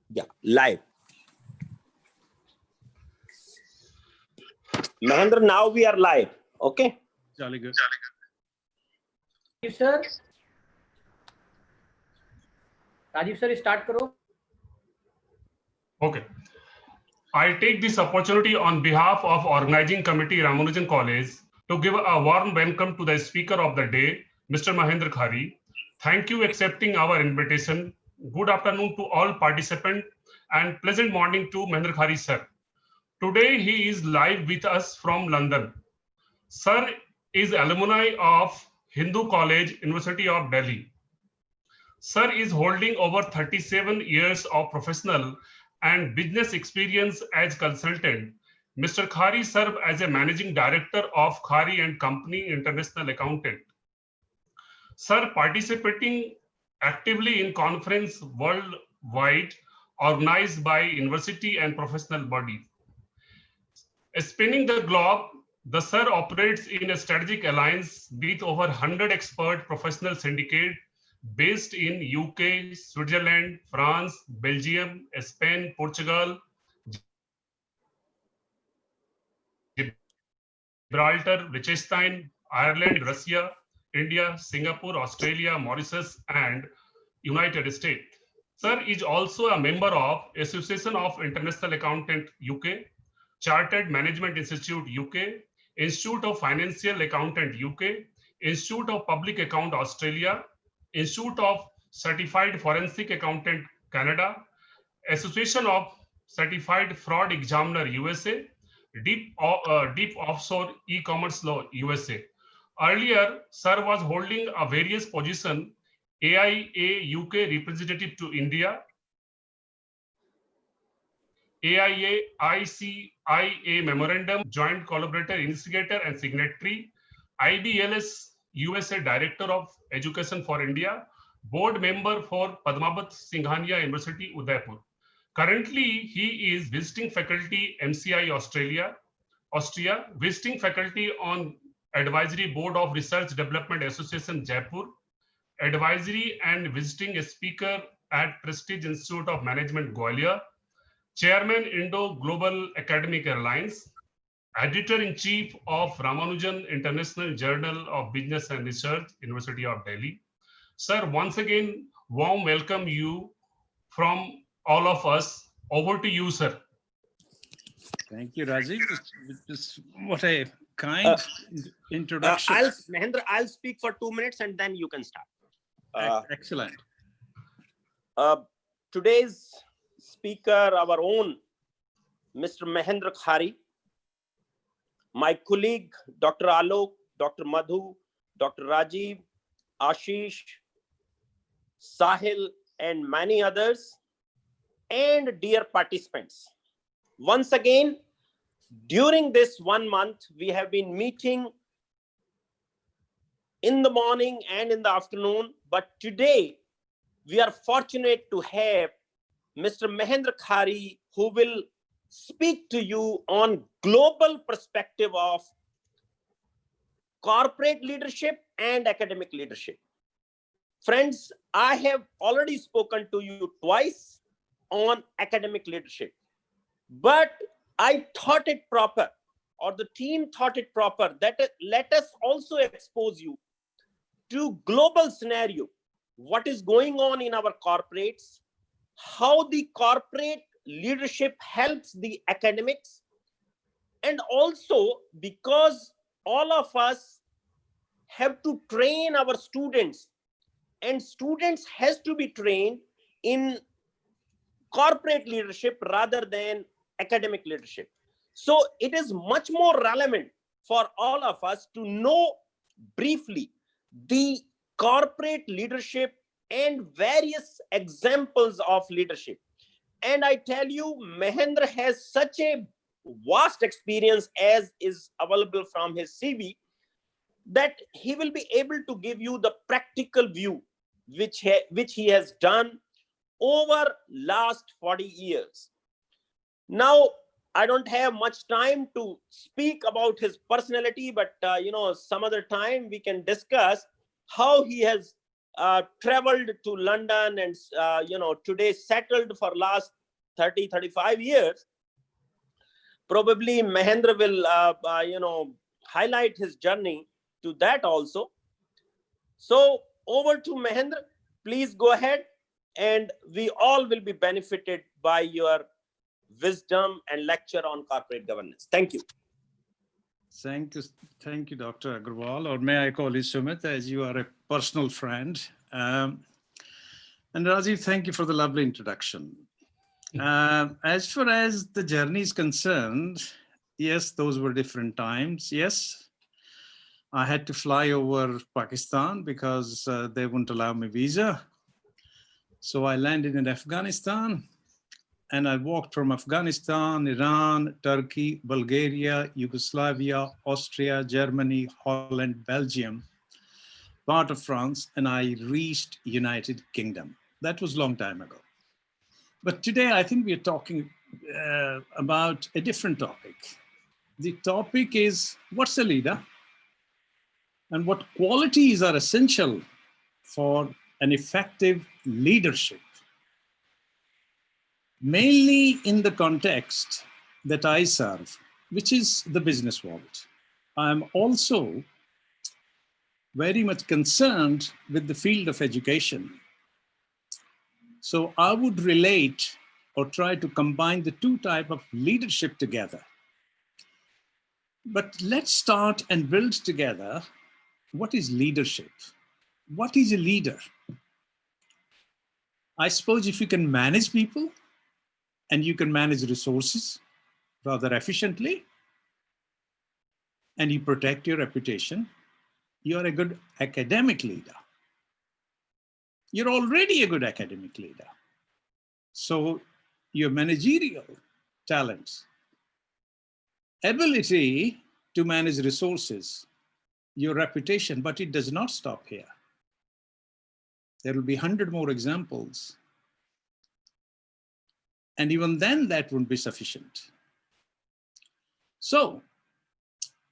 Yeah, live. Mahender, now we are live. Okay. Jolly good. Rajiv sir, start karo. Okay. I take this opportunity on behalf of Organizing Committee Ramanujan College to give a warm welcome to the Speaker of the Day, Mr. Mahender Khari. Thank you accepting our invitation. Good afternoon to all participants and pleasant morning to Mahender Khari sir. Today he is live with us from London. Sir is alumni of Hindu College, University of Delhi. Sir is holding over 37 years of professional and business experience as consultant. Mr. Khari served as a managing director of Khari and Company International Accountant. Sir participating actively in conference worldwide organized by university and professional bodies. Spanning the globe, the Sir operates in a strategic alliance with over 100 expert professional syndicate based in UK, Switzerland, France, Belgium, Spain, Portugal, Gibraltar, Liechtenstein, Ireland, Russia, India, Singapore, Australia, Mauritius, and United States. Sir is also a member of Association of International Accountant UK, Chartered Management Institute UK, Institute of Financial Accountant UK, Institute of Public Account Australia, Institute of Certified Forensic Accountant Canada, Association of Certified Fraud Examiner USA, Deep Offshore E-Commerce Law USA. Earlier, Sir was holding a various position, AIA UK representative to India, AIA ICIA Memorandum, Joint Collaborator, Instigator and Signatory, IBLS USA Director of Education for India, Board Member for Padmavat Singhania University, Udaipur. Currently, he is visiting faculty MCI Austria, visiting faculty on Advisory Board of Research Development Association, Jaipur, advisory and visiting speaker at Prestige Institute of Management, Gwalior, Chairman Indo Global Academic Alliance, Editor-in-Chief of Ramanujan International Journal of Business and Research, University of Delhi. Sir, once again, warm welcome you from all of us. Over to you, sir. Thank you, Rajiv. What a kind introduction. Mahender, I'll speak for 2 minutes and then you can start. Excellent. Today's speaker, our own Mr. Mahender Khari, my colleague, Dr. Alok, Dr. Madhu, Dr. Rajiv, Ashish, Sahil, and many others, and dear participants. Once again, during this 1 month, we have been meeting in the morning and in the afternoon, but today we are fortunate to have Mr. Mahender Khari, who will speak to you on global perspective of corporate leadership and academic leadership. Friends, I have already spoken to you twice on academic leadership, but I thought it proper, or the team thought it proper, that let us also expose you to global scenario, what is going on in our corporates, how the corporate leadership helps the academics, and also because all of us have to train our students, and students has to be trained in corporate leadership rather than academic leadership. So it is much more relevant for all of us to know briefly the corporate leadership and various examples of leadership. And I tell you, Mahender has such a vast experience, as is available from his CV, that he will be able to give you the practical view which he has done over last 40 years. Now, I don't have much time to speak about his personality, but some other time we can discuss how he has traveled to London and, today settled for last 30, 35 years. Probably Mahender will, highlight his journey to that also. So over to Mahender, please go ahead, and we all will be benefited by your wisdom and lecture on corporate governance. Thank you. Thank you, Dr. Agarwal, or may I call you Sumit, as you are a personal friend. And Rajiv, thank you for the lovely introduction. As far as the journey is concerned, yes, those were different times. Yes, I had to fly over Pakistan because they wouldn't allow me visa. So I landed in Afghanistan, and I walked from Afghanistan, Iran, Turkey, Bulgaria, Yugoslavia, Austria, Germany, Holland, Belgium, part of France, and I reached United Kingdom. That was a long time ago. But today, I think we are talking about a different topic. The topic is, what's a leader? And what qualities are essential for an effective leadership? Mainly in the context that I serve, which is the business world. I'm also very much concerned with the field of education. So I would relate or try to combine the two types of leadership together. But let's start and build together, what is leadership? What is a leader? I suppose if you can manage people, and you can manage resources rather efficiently, and you protect your reputation, you are a good academic leader. You're already a good academic leader. So your managerial talents, ability to manage resources, your reputation, but it does not stop here. There will be 100 more examples. And even then, that wouldn't be sufficient. So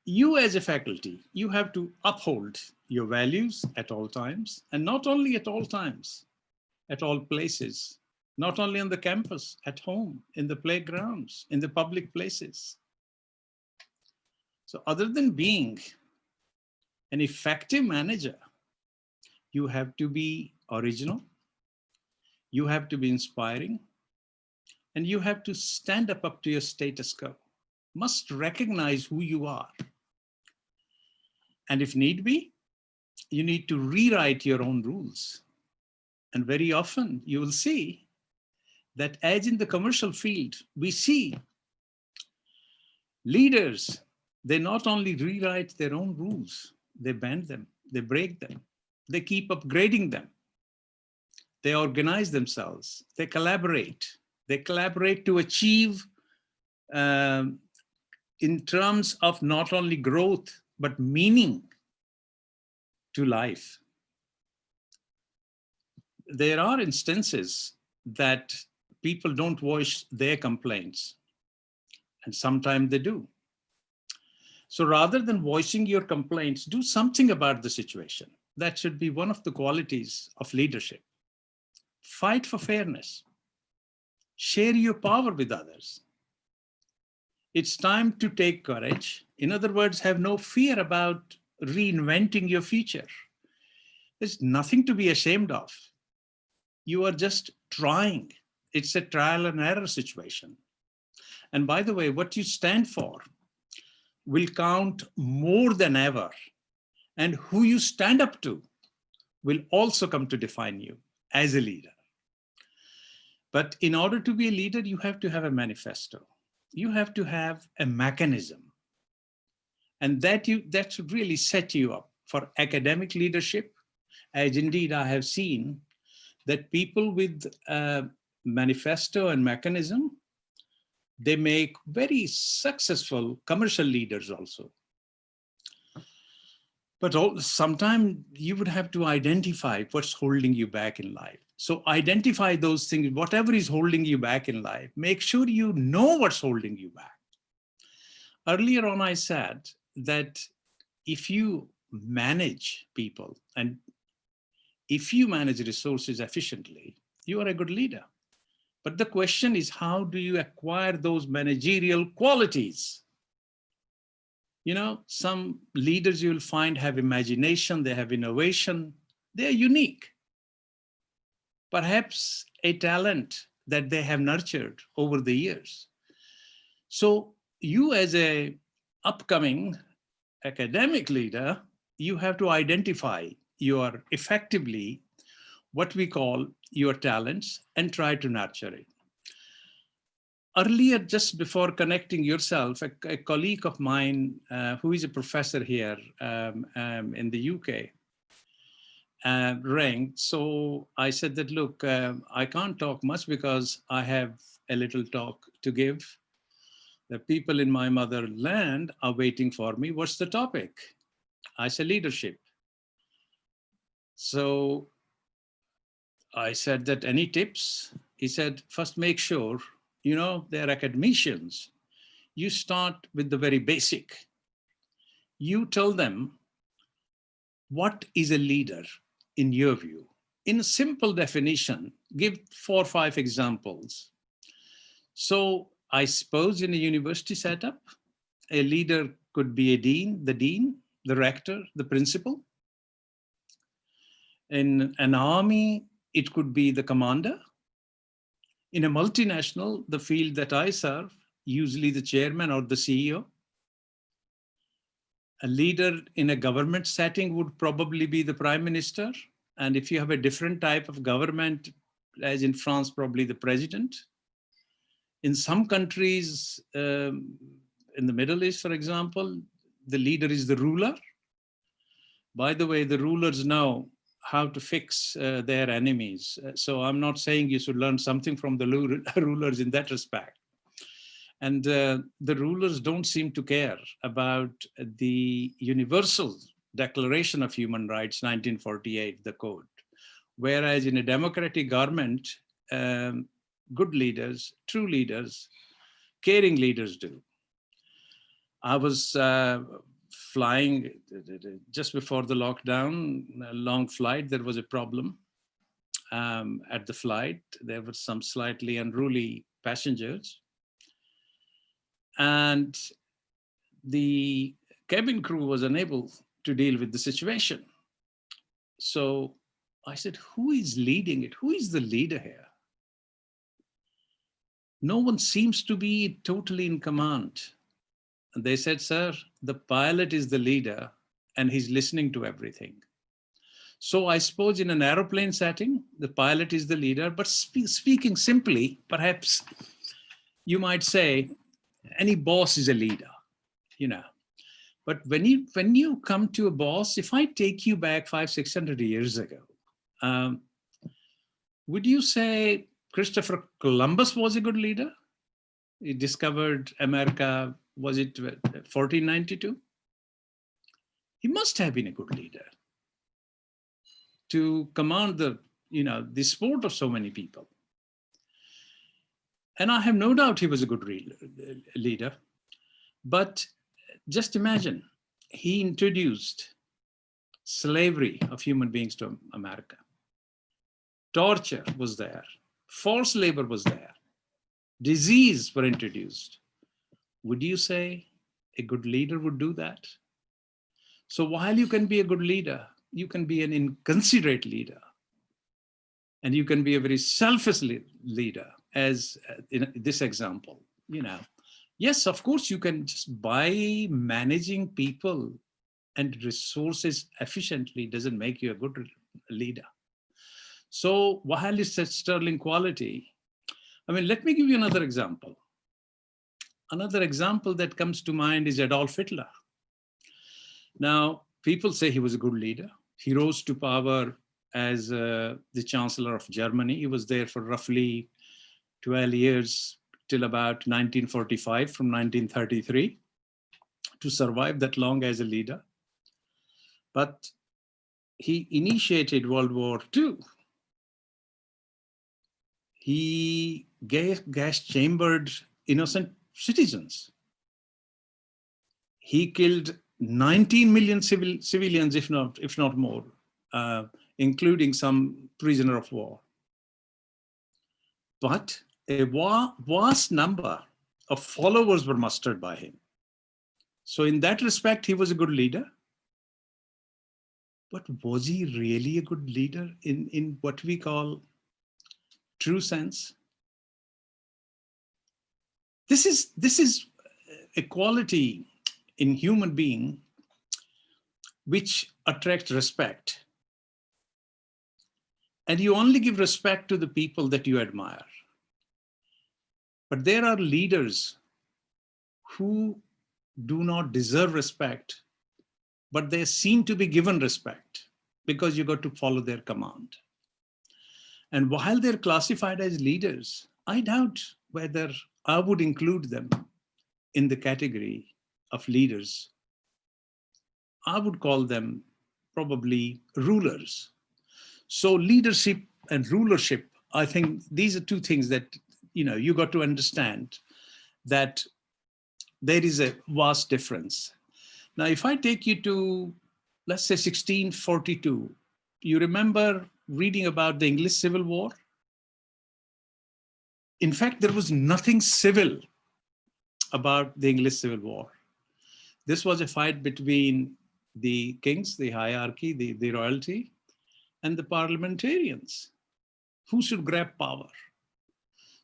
you as a faculty, you have to uphold your values at all times, and not only at all times, at all places, not only on the campus, at home, in the playgrounds, in the public places. So other than being an effective manager, you have to be original, you have to be inspiring, and you have to stand up to your status quo, must recognize who you are. And if need be, you need to rewrite your own rules. And very often you will see that as in the commercial field, we see leaders, they not only rewrite their own rules, they bend them, they break them, they keep upgrading them. They organize themselves, they collaborate to achieve in terms of not only growth, but meaning to life. There are instances that people don't voice their complaints, and sometimes they do. So rather than voicing your complaints, do something about the situation. That should be one of the qualities of leadership. Fight for fairness. Share your power with others. It's time to take courage. In other words, have no fear about reinventing your future. There's nothing to be ashamed of. You are just trying. It's a trial and error situation. And by the way, what you stand for will count more than ever. And who you stand up to will also come to define you as a leader. But in order to be a leader, you have to have a manifesto. You have to have a mechanism. And that should really set you up for academic leadership, as indeed I have seen that people with manifesto and mechanism, they make very successful commercial leaders also. But sometimes you would have to identify what's holding you back in life. So identify those things, whatever is holding you back in life, make sure you know what's holding you back. Earlier on, I said that if you manage people and if you manage resources efficiently, you are a good leader. But the question is, how do you acquire those managerial qualities? You know, some leaders you will find have imagination, they have innovation, they're unique. Perhaps a talent that they have nurtured over the years. So you as a upcoming academic leader, you have to identify your effectively what we call your talents and try to nurture it. Earlier, just before connecting yourself, a colleague of mine who is a professor here in the UK rang. So I said that, look, I can't talk much because I have a little talk to give. The people in my motherland are waiting for me. What's the topic? I said leadership. So I said that any tips? He said, first make sure, you know, they're academicians. You start with the very basic. You tell them, what is a leader in your view? In a simple definition, give 4 or 5 examples. So I suppose in a university setup, a leader could be a dean, the rector, the principal. In an army, it could be the commander. In a multinational, the field that I serve, usually the chairman or the CEO. A leader in a government setting would probably be the prime minister. And if you have a different type of government, as in France, probably the president. In some countries, in the Middle East, for example, the leader is the ruler. By the way, the rulers know how to fix their enemies. So I'm not saying you should learn something from the rulers in that respect. And the rulers don't seem to care about the Universal Declaration of Human Rights, 1948, the code. Whereas in a democratic government, good leaders, true leaders, caring leaders do. I was flying just before the lockdown, a long flight, there was a problem at the flight. There were some slightly unruly passengers. And the cabin crew was unable to deal with the situation. So I said, who is leading it? Who is the leader here? No one seems to be totally in command. And they said, sir, the pilot is the leader and he's listening to everything. So I suppose in an aeroplane setting, the pilot is the leader, but speaking simply, perhaps you might say any boss is a leader, you know. But when you come to a boss, if I take you back 500-600 years ago, would you say Christopher Columbus was a good leader? He discovered America, was it 1492? He must have been a good leader to command the sport of so many people. And I have no doubt he was a good leader. But just imagine, he introduced slavery of human beings to America. Torture was there. Forced labor was there. Disease were introduced. Would you say a good leader would do that? So while you can be a good leader, you can be an inconsiderate leader. And you can be a very selfish leader, as in this example, you know. Yes, of course, you can just by managing people and resources efficiently doesn't make you a good leader. So while it's a sterling quality, I mean, let me give you another example. Another example that comes to mind is Adolf Hitler. Now, people say he was a good leader. He rose to power as the Chancellor of Germany. He was there for roughly 12 years till about 1945, from 1933, to survive that long as a leader. But he initiated World War II. He gas-chambered innocent citizens. He killed 19 million civilians, if not more, including some prisoner of war. But a vast number of followers were mustered by him. So in that respect, he was a good leader. But was he really a good leader in what we call true sense? This is a quality in human being which attracts respect. And you only give respect to the people that you admire. But there are leaders who do not deserve respect, but they seem to be given respect because you got to follow their command. And while they're classified as leaders, I doubt whether I would include them in the category of leaders. I would call them probably rulers. So leadership and rulership, I think these are two things that you got to understand, that there is a vast difference. Now, if I take you to, let's say 1642, you remember reading about the English Civil War? In fact, there was nothing civil about the English Civil War. This was a fight between the kings, the hierarchy, the royalty, and the parliamentarians. Who should grab power?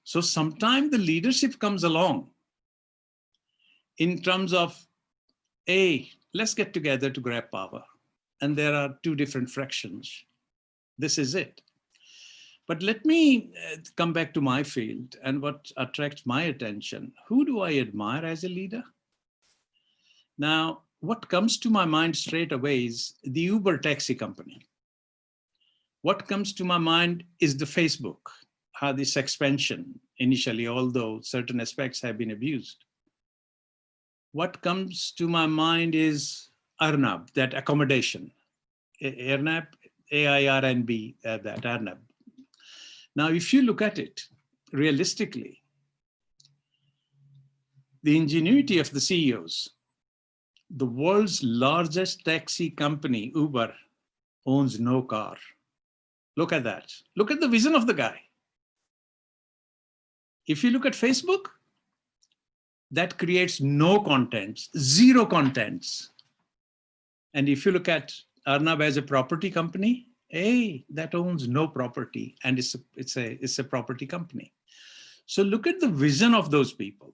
So sometimes the leadership comes along in terms of, let's get together to grab power. And there are two different fractions. This is it. But let me come back to my field and what attracts my attention. Who do I admire as a leader? Now, what comes to my mind straight away is the Uber taxi company. What comes to my mind is the Facebook, how this expansion initially, although certain aspects have been abused. What comes to my mind is Arnab, that accommodation. Arnab, AIRNB, that Arnab. Now, if you look at it realistically, the ingenuity of the CEOs, the world's largest taxi company, Uber, owns no car. Look at that. Look at the vision of the guy. If you look at Facebook, that creates no contents, zero contents. And if you look at Arnab as a property company, that owns no property, and it's a property company. So look at the vision of those people.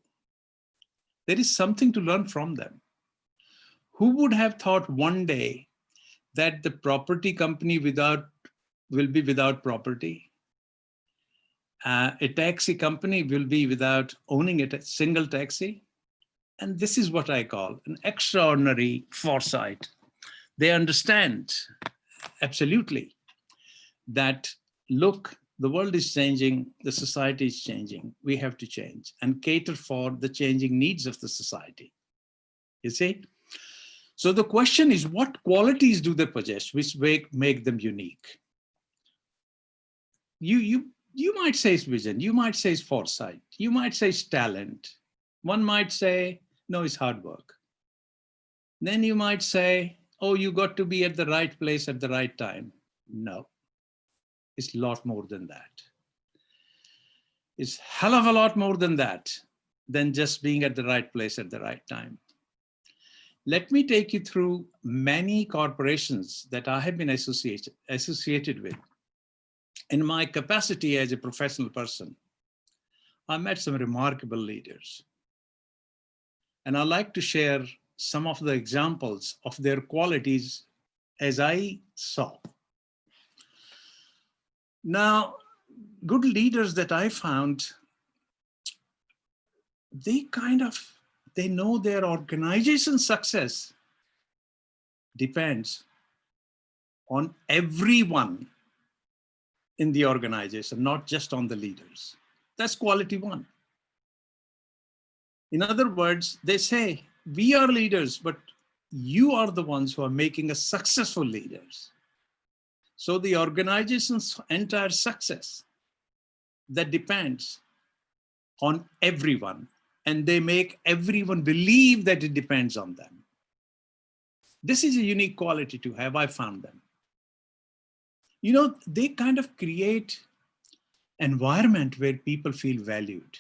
There is something to learn from them. Who would have thought one day that the property company will be without property? A taxi company will be without owning a single taxi? And this is what I call an extraordinary foresight. They understand absolutely that, look, the world is changing, the society is changing, we have to change and cater for the changing needs of the society. You see? So the question is, what qualities do they possess which make them unique? You might say it's vision, you might say it's foresight, you might say it's talent. One might say, no, it's hard work. Then you might say, oh, you got to be at the right place at the right time. No, it's a lot more than that. It's a hell of a lot more than that, than just being at the right place at the right time. Let me take you through many corporations that I have been associated with. In my capacity as a professional person, I met some remarkable leaders. And I'd like to share some of the examples of their qualities as I saw. Now, good leaders that I found, they know their organization's success depends on everyone in the organization, not just on the leaders. That's quality one. In other words, they say, we are leaders, but you are the ones who are making us successful leaders. So the organization's entire success, that depends on everyone, and they make everyone believe that it depends on them. This is a unique quality to have, I found them. You know, they kind of create environment where people feel valued.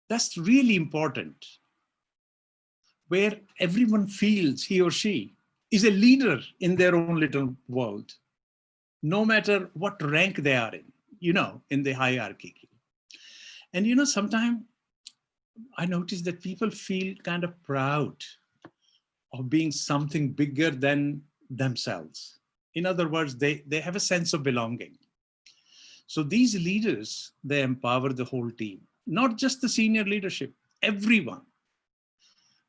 That's really important, where everyone feels he or she is a leader in their own little world, no matter what rank they are in, you know, in the hierarchy. And, you know, sometimes I notice that people feel kind of proud of being something bigger than themselves. In other words, they have a sense of belonging. So these leaders, they empower the whole team, not just the senior leadership, everyone.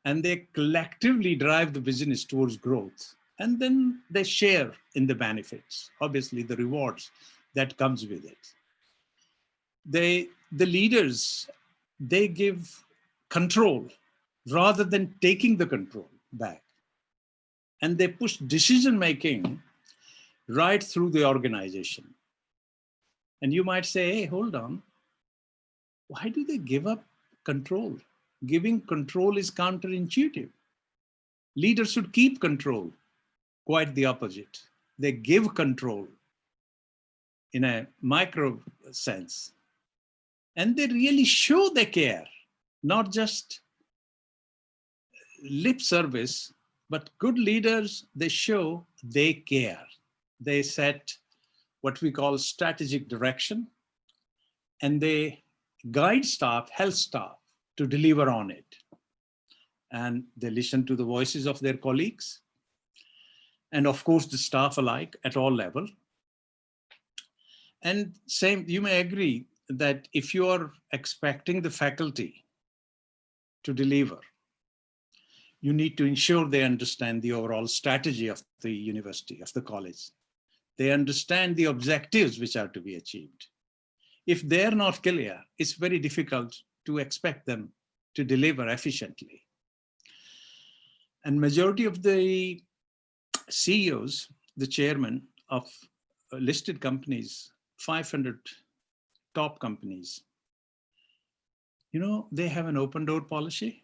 And they collectively drive the business towards growth. And then they share in the benefits, obviously the rewards that comes with it. The leaders, they give control rather than taking the control back. And they push decision-making right through the organization. And you might say, hey, hold on. Why do they give up control? Giving control is counterintuitive. Leaders should keep control. Quite the opposite. They give control in a micro sense. And they really show they care, not just lip service, but good leaders, they show they care. They set what we call strategic direction, and they guide staff, health staff, to deliver on it. And they listen to the voices of their colleagues, and of course the staff alike at all levels. And same, you may agree that if you are expecting the faculty to deliver, you need to ensure they understand the overall strategy of the university, of the college. They understand the objectives which are to be achieved. If they're not clear, it's very difficult to expect them to deliver efficiently. And majority of the CEOs, the chairman of listed companies, 500 top companies, you know, they have an open door policy,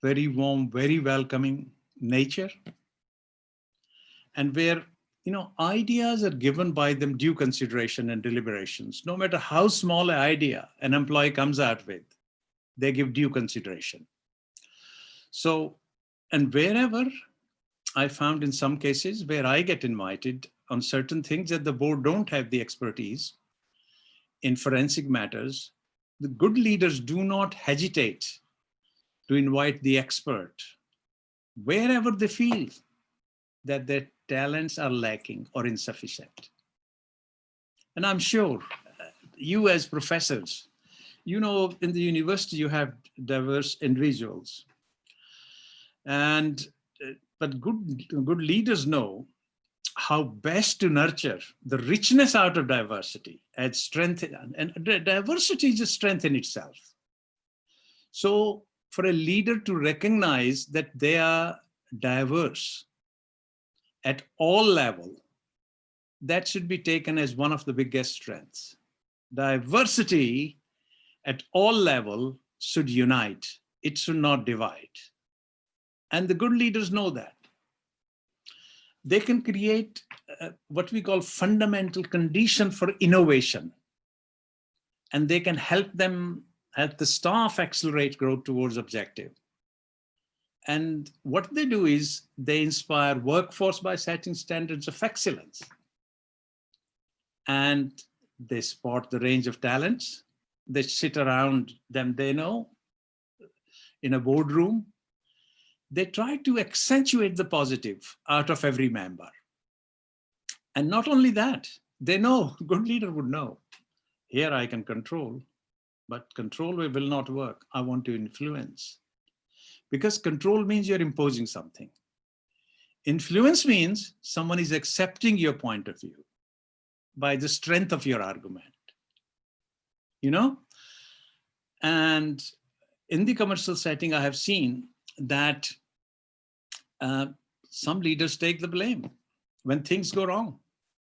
very warm, very welcoming nature, and where, you know, ideas are given by them due consideration and deliberations. No matter how small an idea an employee comes out with, they give due consideration. So, and wherever I found in some cases where I get invited on certain things that the board don't have the expertise in forensic matters, the good leaders do not hesitate to invite the expert wherever they feel that their talents are lacking or insufficient. And I'm sure you as professors, you know, in the university you have diverse individuals. And but good leaders know how best to nurture the richness out of diversity, add strength, and diversity is a strength in itself. So for a leader to recognize that they are diverse at all levels, that should be taken as one of the biggest strengths. Diversity at all levels should unite. It should not divide. And the good leaders know that. They can create what we call fundamental condition for innovation. And they can help the staff accelerate growth towards objective. And what they do is they inspire workforce by setting standards of excellence. And they spot the range of talents. They sit around them, they know, in a boardroom. They try to accentuate the positive out of every member. And not only that, they know, good leader would know, here I can control, but control will not work. I want to influence. Because control means you're imposing something. Influence means someone is accepting your point of view by the strength of your argument, you know? And in the commercial setting, I have seen that some leaders take the blame when things go wrong.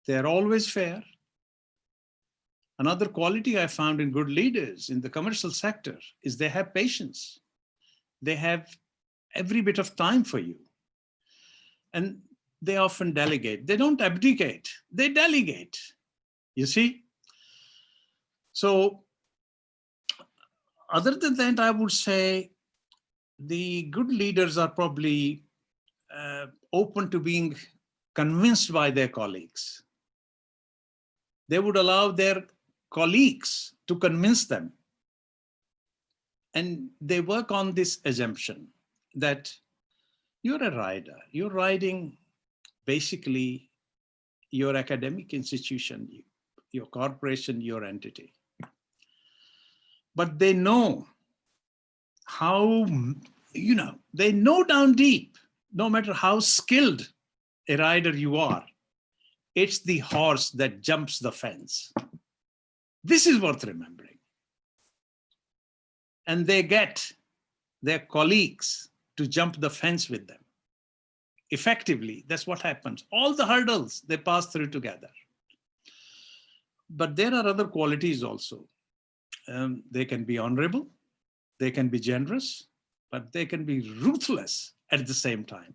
They're always fair. Another quality I found in good leaders in the commercial sector is they have patience. They have every bit of time for you. And they often delegate. They don't abdicate, they delegate, you see? So other than that, I would say the good leaders are probably open to being convinced by their colleagues. They would allow their colleagues to convince them. And they work on this assumption that you're a rider. You're riding basically your academic institution, your corporation, your entity. But they know how, they know down deep, no matter how skilled a rider you are, it's the horse that jumps the fence. This is worth remembering. And they get their colleagues to jump the fence with them. Effectively, that's what happens. All the hurdles they pass through together. But there are other qualities also. They can be honorable, they can be generous, but they can be ruthless at the same time.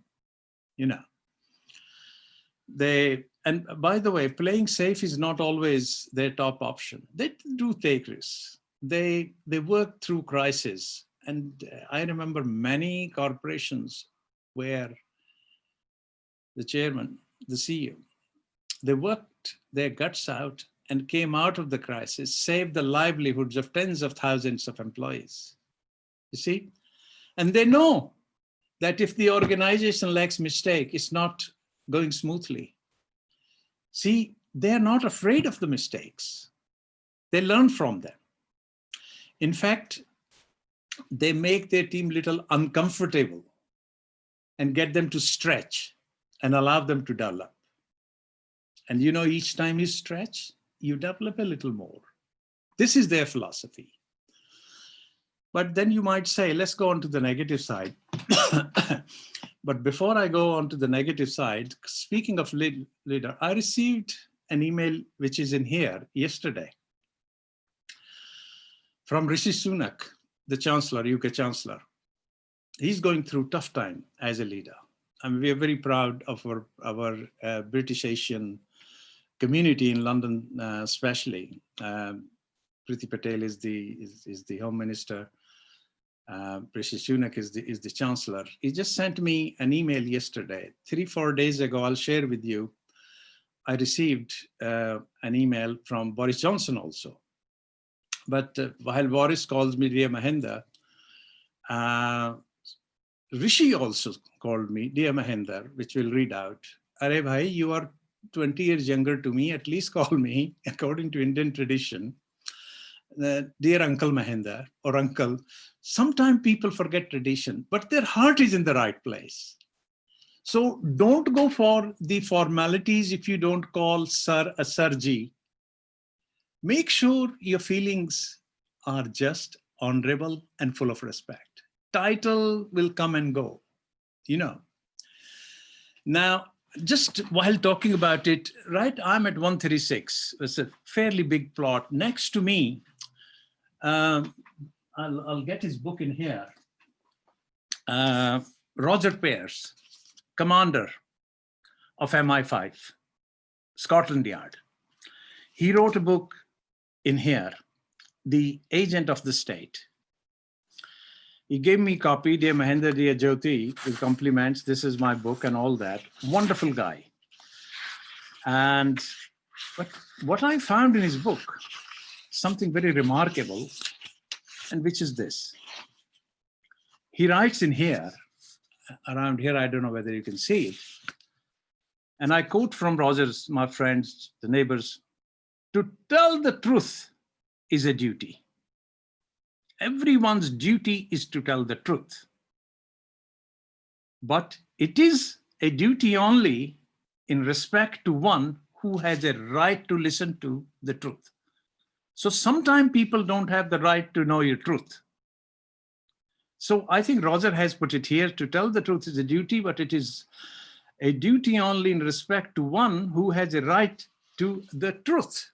And by the way, playing safe is not always their top option. They do take risks. They work through crisis. And I remember many corporations where the chairman, the CEO, they worked their guts out and came out of the crisis, saved the livelihoods of tens of thousands of employees. You see? And they know that if the organization lacks mistake, it's not going smoothly. See, they're not afraid of the mistakes. They learn from them. In fact, they make their team a little uncomfortable and get them to stretch and allow them to develop. And each time you stretch, you develop a little more. This is their philosophy. But then you might say, let's go on to the negative side. But before I go on to the negative side, speaking of leader, I received an email which is in here yesterday from Rishi Sunak, the Chancellor, UK Chancellor. He's going through a tough time as a leader. And we are very proud of our British Asian community in London, especially. Priti Patel is the Home Minister. Rishi Sunak is the Chancellor. He just sent me an email yesterday. 3-4 days ago, I'll share with you. I received an email from Boris Johnson also. But while Boris calls me Dear Mahender, Rishi also called me Dear Mahender, which we'll read out. Arey bhai, you are 20 years younger to me, at least call me, according to Indian tradition, Dear Uncle Mahender or Uncle. Sometimes people forget tradition, but their heart is in the right place. So don't go for the formalities if you don't call Sir a Sirji. Make sure your feelings are just, honorable, and full of respect. Title will come and go, Now, just while talking about it, right, I'm at 136. It's a fairly big plot. Next to me, I'll get his book in here. Roger Pearce, commander of MI5, Scotland Yard. He wrote a book in here, The Agent of the State. He gave me a copy, Dear Mahender, Dear Jyoti, with compliments. This is my book and all that. Wonderful guy. And what I found in his book, something very remarkable, and which is this. He writes in here, around here, I don't know whether you can see it. And I quote from Rogers, my friends, the neighbors, to tell the truth is a duty. Everyone's duty is to tell the truth. But it is a duty only in respect to one who has a right to listen to the truth. So sometimes people don't have the right to know your truth. So I think Roger has put it here, to tell the truth is a duty, but it is a duty only in respect to one who has a right to the truth.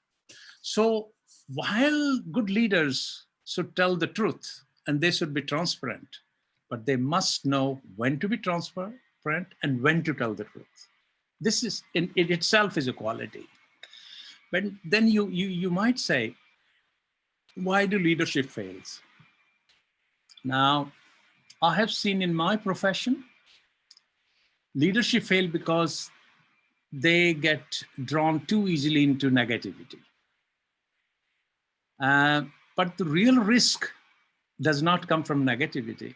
So while good leaders should tell the truth and they should be transparent, but they must know when to be transparent and when to tell the truth. This is in it itself is a quality. But then you might say, why do leadership fails? Now, I have seen in my profession, leadership fail because they get drawn too easily into negativity. But the real risk does not come from negativity.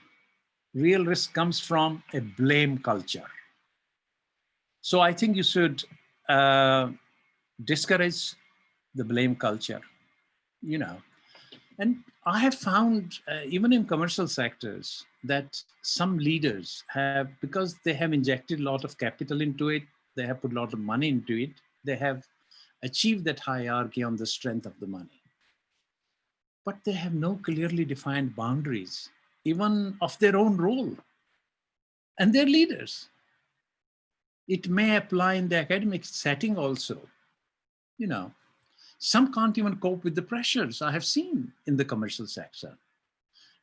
Real risk comes from a blame culture. So I think you should discourage the blame culture, you know. And I have found, even in commercial sectors, that some leaders have, because they have injected a lot of capital into it, they have put a lot of money into it, they have achieved that hierarchy on the strength of the money. But they have no clearly defined boundaries, even of their own role. And they're leaders. It may apply in the academic setting also, you know. Some can't even cope with the pressures I have seen in the commercial sector.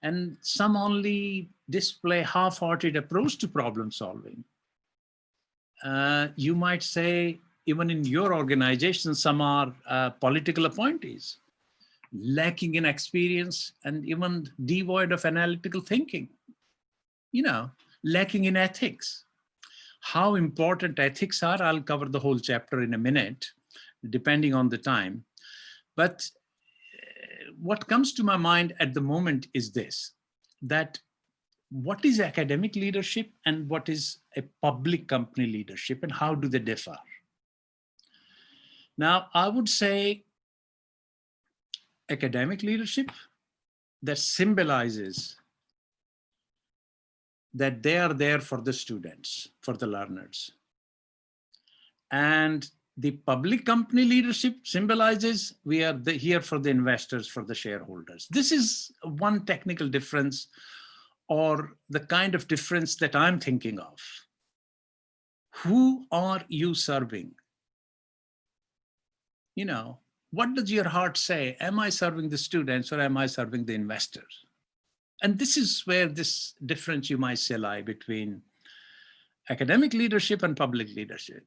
And some only display half-hearted approach to problem solving. You might say, even in your organization, some are political appointees, lacking in experience and even devoid of analytical thinking, you know, lacking in ethics. How important ethics are, I'll cover the whole chapter in a minute, depending on the time. But what comes to my mind at the moment is this, that what is academic leadership and what is a public company leadership, and how do they differ? Now, I would say academic leadership that symbolizes that they are there for the students, for the learners. And the public company leadership symbolizes we are here for the investors, for the shareholders. This is one technical difference, or the kind of difference that I'm thinking of. Who are you serving? You know, what does your heart say? Am I serving the students or am I serving the investors? And this is where this difference you might say lie between academic leadership and public leadership.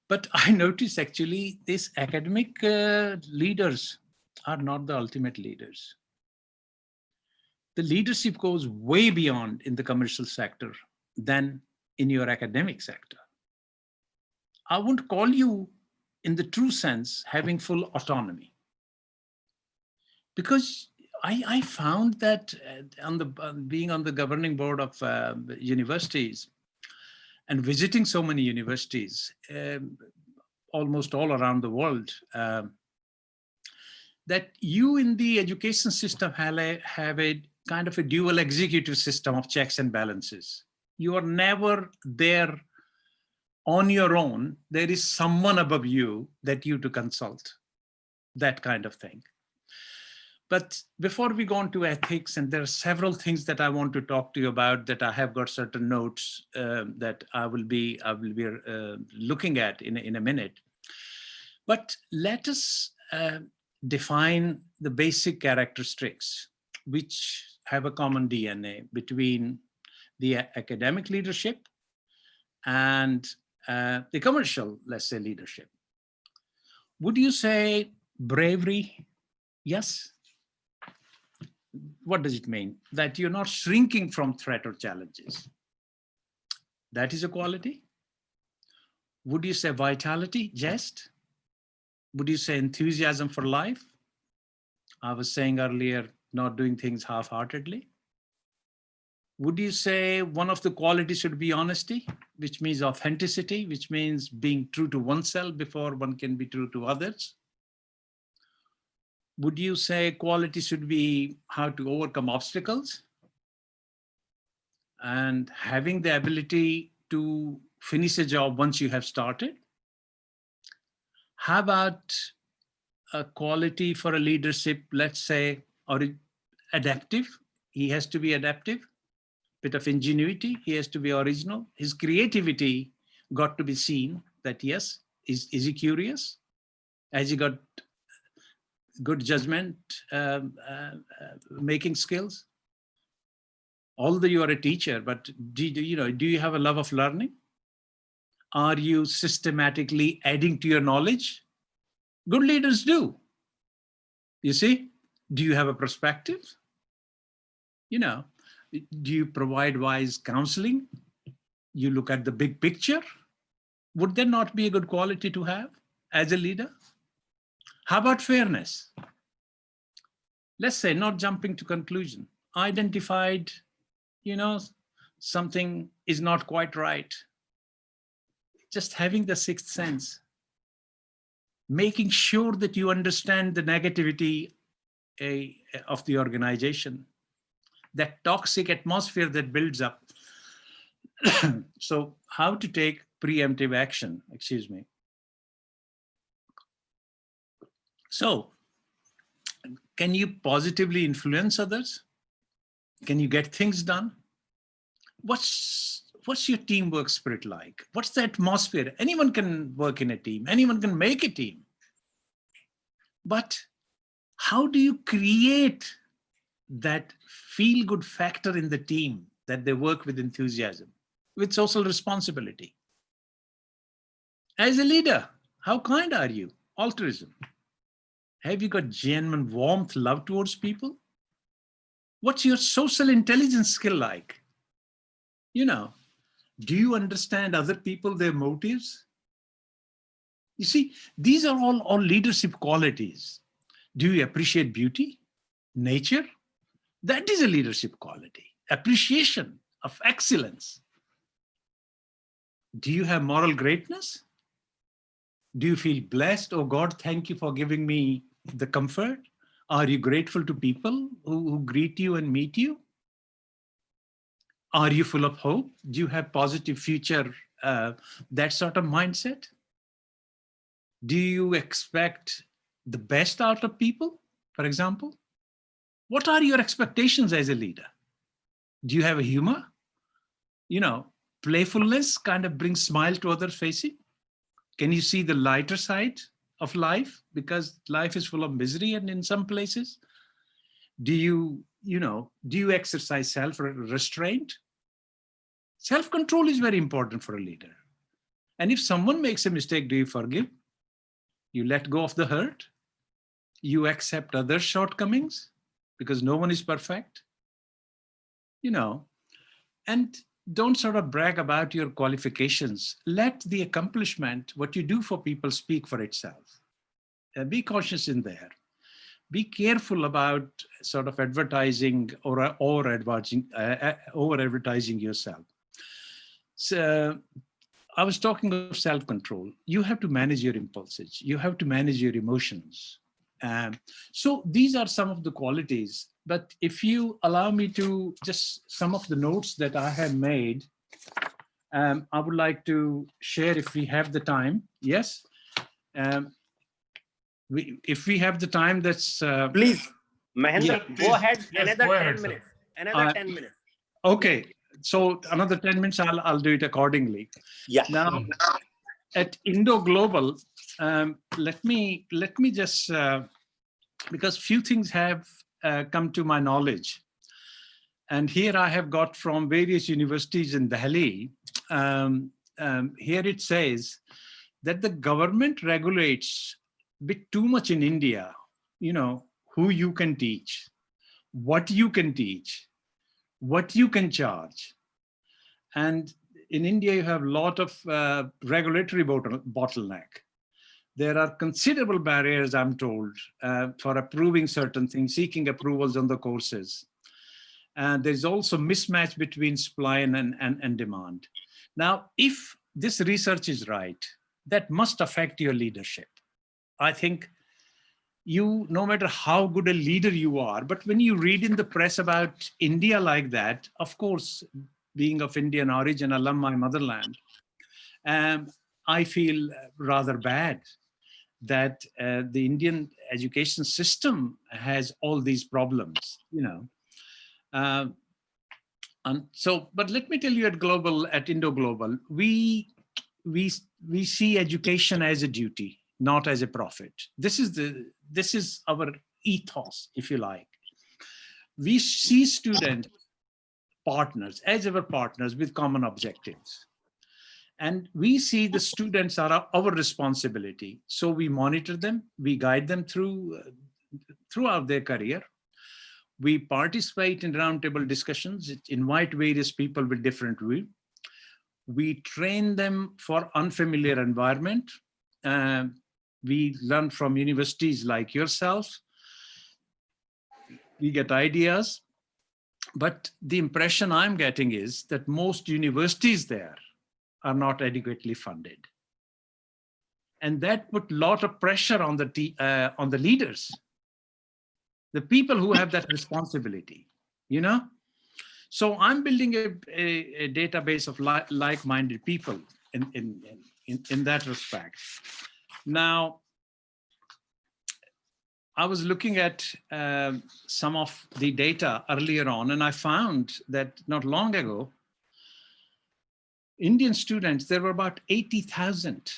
But I notice actually these academic leaders are not the ultimate leaders. The leadership goes way beyond in the commercial sector than in your academic sector. I won't call you in the true sense having full autonomy. Because I found that being on the governing board of universities and visiting so many universities, almost all around the world, that you in the education system have a kind of a dual executive system of checks and balances. You are never there on your own. There is someone above you that you to consult, that kind of thing. But before we go on to ethics, and there are several things that I want to talk to you about, that I have got certain notes that I will be looking at in a minute. But let us define the basic characteristics which have a common DNA between the academic leadership and the commercial, let's say, leadership. Would you say bravery? Yes. What does it mean? That you're not shrinking from threat or challenges. That is a quality. Would you say vitality? Jest. Would you say enthusiasm for life? I was saying earlier, not doing things half-heartedly. Would you say one of the qualities should be honesty, which means authenticity, which means being true to oneself before one can be true to others? Would you say quality should be how to overcome obstacles and having the ability to finish a job once you have started? How about a quality for a leadership, let's say, or adaptive? He has to be adaptive, bit of ingenuity, he has to be original. His creativity got to be seen, that yes, is he curious? Has he got good judgment, making skills? Although you are a teacher, but do you have a love of learning? Are you systematically adding to your knowledge? Good leaders do. You see, do you have a perspective? You know, do you provide wise counseling? You look at the big picture. Would that not be a good quality to have as a leader? How about fairness? Let's say, not jumping to conclusion, identified, something is not quite right. Just having the sixth sense, making sure that you understand the negativity of the organization, that toxic atmosphere that builds up. So how to take preemptive action, excuse me. So can you positively influence others? Can you get things done? What's your teamwork spirit like? What's the atmosphere? Anyone can work in a team. Anyone can make a team. But how do you create that feel-good factor in the team, that they work with enthusiasm, with social responsibility? As a leader, how kind are you? Altruism. Have you got genuine warmth, love towards people? What's your social intelligence skill like? Do you understand other people, their motives? You see, these are all leadership qualities. Do you appreciate beauty, nature? That is a leadership quality. Appreciation of excellence. Do you have moral greatness? Do you feel blessed? Oh God, thank you for giving me the comfort. Are you grateful to people who greet you and meet you? Are you full of hope? Do you have positive future, that sort of mindset? Do you expect the best out of people, for example? What are your expectations as a leader? Do you have a humor? Playfulness kind of brings smile to others' faces. Can you see the lighter side of life? Because life is full of misery, and in some places, do you exercise self-restraint? Self-control is very important for a leader. And if someone makes a mistake, do you forgive? You let go of the hurt? You accept others' shortcomings? Because no one is perfect. And don't sort of brag about your qualifications. Let the accomplishment, what you do for people, speak for itself. Be cautious in there. Be careful about sort of advertising or over-advertising yourself. So I was talking of self-control. You have to manage your impulses. You have to manage your emotions. So these are some of the qualities. But if you allow me to just some of the notes that I have made, I would like to share if we have the time. Yes. If we have the time, that's... Please, Mahender, Yeah, go ahead. yes, Another go 10 ahead, sir. minutes. Another 10 minutes. Okay. So another 10 minutes, I'll do it accordingly. Yeah. Now, at Indo Global, let me just, because few things have come to my knowledge. And here I have got from various universities in Delhi. Here it says that the government regulates a bit too much in India, who you can teach, what you can teach, what you can charge. And in India, you have a lot of regulatory bottleneck. There are considerable barriers, I'm told, for approving certain things, seeking approvals on the courses. And there's also mismatch between supply and demand. Now, if this research is right, that must affect your leadership. I think no matter how good a leader you are, but when you read in the press about India like that, of course, being of Indian origin, I love my motherland, I feel rather bad that the Indian education system has all these problems, and so, but let me tell you, at Indo Global, we see education as a duty, not as a profit. This is our ethos, if you like. We see student partners as our partners with common objectives. And we see the students are our responsibility. So we monitor them, we guide them throughout their career. We participate in roundtable discussions, invite various people with different views. We train them for unfamiliar environment. We learn from universities like yourself. We get ideas. But the impression I'm getting is that most universities there are not adequately funded. And that put a lot of pressure on the leaders, the people who have that responsibility, you know? So I'm building a database of like-minded people in that respect. Now, I was looking at some of the data earlier on, and I found that not long ago, Indian students, there were about 80,000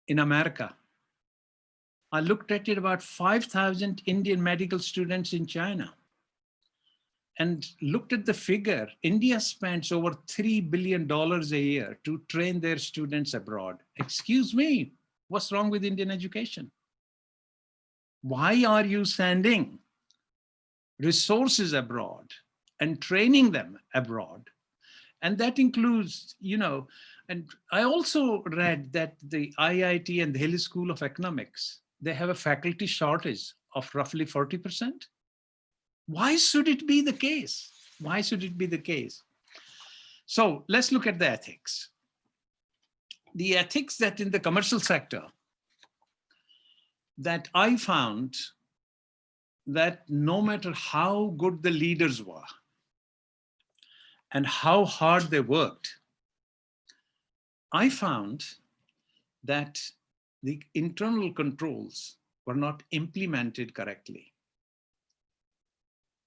in America. I looked at it, about 5,000 Indian medical students in China, and looked at the figure. India spends over $3 billion a year to train their students abroad. Excuse me, what's wrong with Indian education? Why are you sending resources abroad and training them abroad? And that includes, you know, and I also read that the IIT and the Delhi School of Economics, they have a faculty shortage of roughly 40%. Why should it be the case? Why should it be the case? So let's look at the ethics. The ethics that in the commercial sector, that I found that no matter how good the leaders were and how hard they worked, I found that the internal controls were not implemented correctly.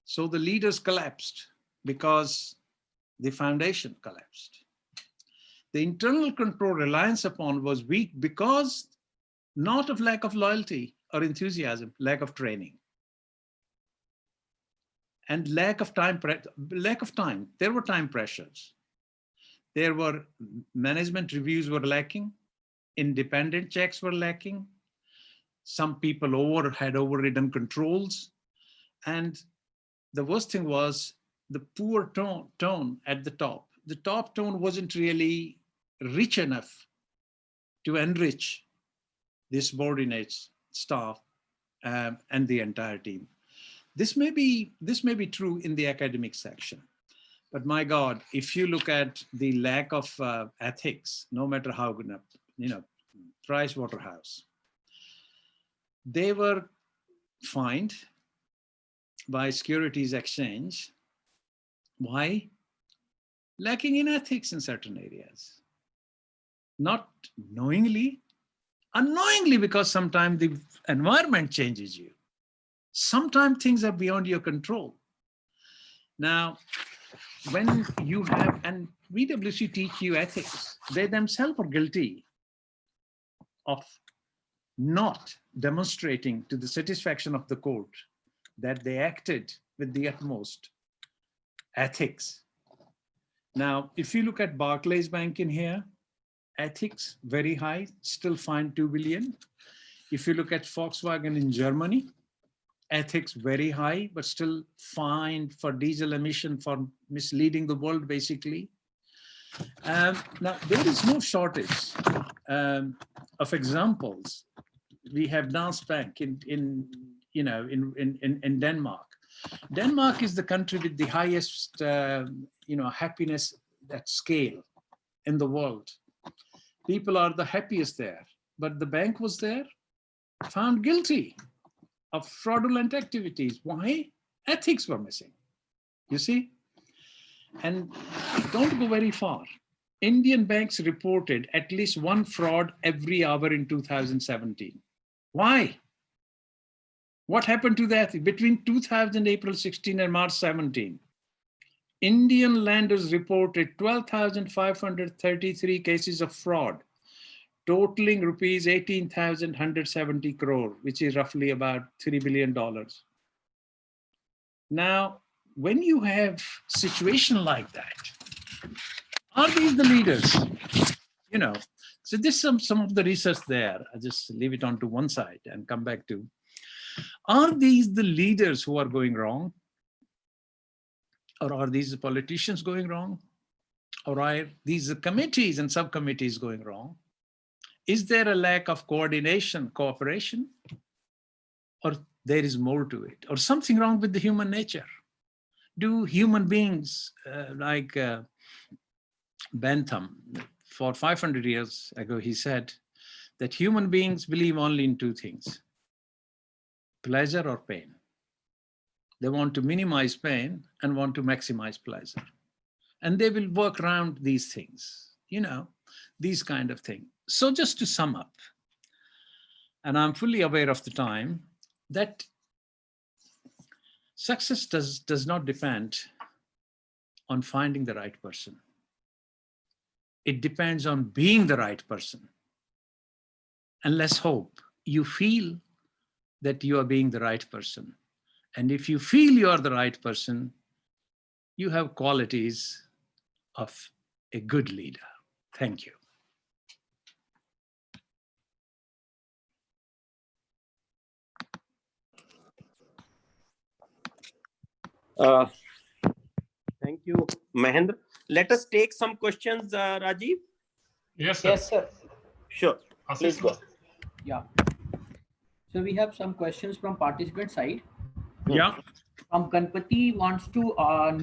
So the leaders collapsed because the foundation collapsed. The internal control reliance upon was weak because not of lack of loyalty or enthusiasm, lack of training. And lack of time. There were time pressures. There were management reviews were lacking. Independent checks were lacking. Some people had overridden controls. And the worst thing was the poor tone at the top. The top tone wasn't really rich enough to enrich the subordinates, staff, and the entire team. This may be true in the academic section, but my God, if you look at the lack of ethics, no matter how good, you know, Price Waterhouse, they were fined by Securities Exchange. Why? Lacking in ethics in certain areas. Not knowingly, unknowingly, because sometimes the environment changes you. Sometimes things are beyond your control. Now, when you have, and VWC teach you ethics, they themselves are guilty of not demonstrating to the satisfaction of the court that they acted with the utmost ethics. Now, if you look at Barclays Bank in here, ethics very high, still fined 2 billion. If you look at Volkswagen in Germany, ethics very high, but still fined for diesel emission for misleading the world, basically. Now, there is no shortage of examples. We have Danske Bank in Denmark. Denmark is the country with the highest happiness at scale in the world. People are the happiest there, but the bank was there, found guilty of fraudulent activities. Why? Ethics were missing, you see? And don't go very far. Indian banks reported at least one fraud every hour in 2017. Why? What happened to that? Between 2000, April 16 and March 17, Indian lenders reported 12,533 cases of fraud, totaling rupees 18,170 crore, which is roughly about $3 billion. Now, when you have a situation like that, Are these the leaders? You know, so this some of the research there. I just leave it on to one side and come back to, are these the leaders who are going wrong? Or are these the politicians going wrong? Or are these the committees and subcommittees going wrong? Is there a lack of coordination, cooperation? Or there is more to it? Or something wrong with the human nature? Do human beings like Bentham, for 500 years ago, he said that human beings believe only in two things: pleasure or pain. They want to minimize pain and want to maximize pleasure. And they will work around these things, you know, these kind of things. So just to sum up, and I'm fully aware of the time, that success does not depend on finding the right person. It depends on being the right person. And let's hope you feel that you are being the right person. And if you feel you are the right person, you have qualities of a good leader. Thank you. Thank you, Mahender. Let us take some questions, Rajiv. Yes, sir. Yes, sir. Sure. Please go. Yeah. So we have some questions from participant side. Yeah. Ganpati wants to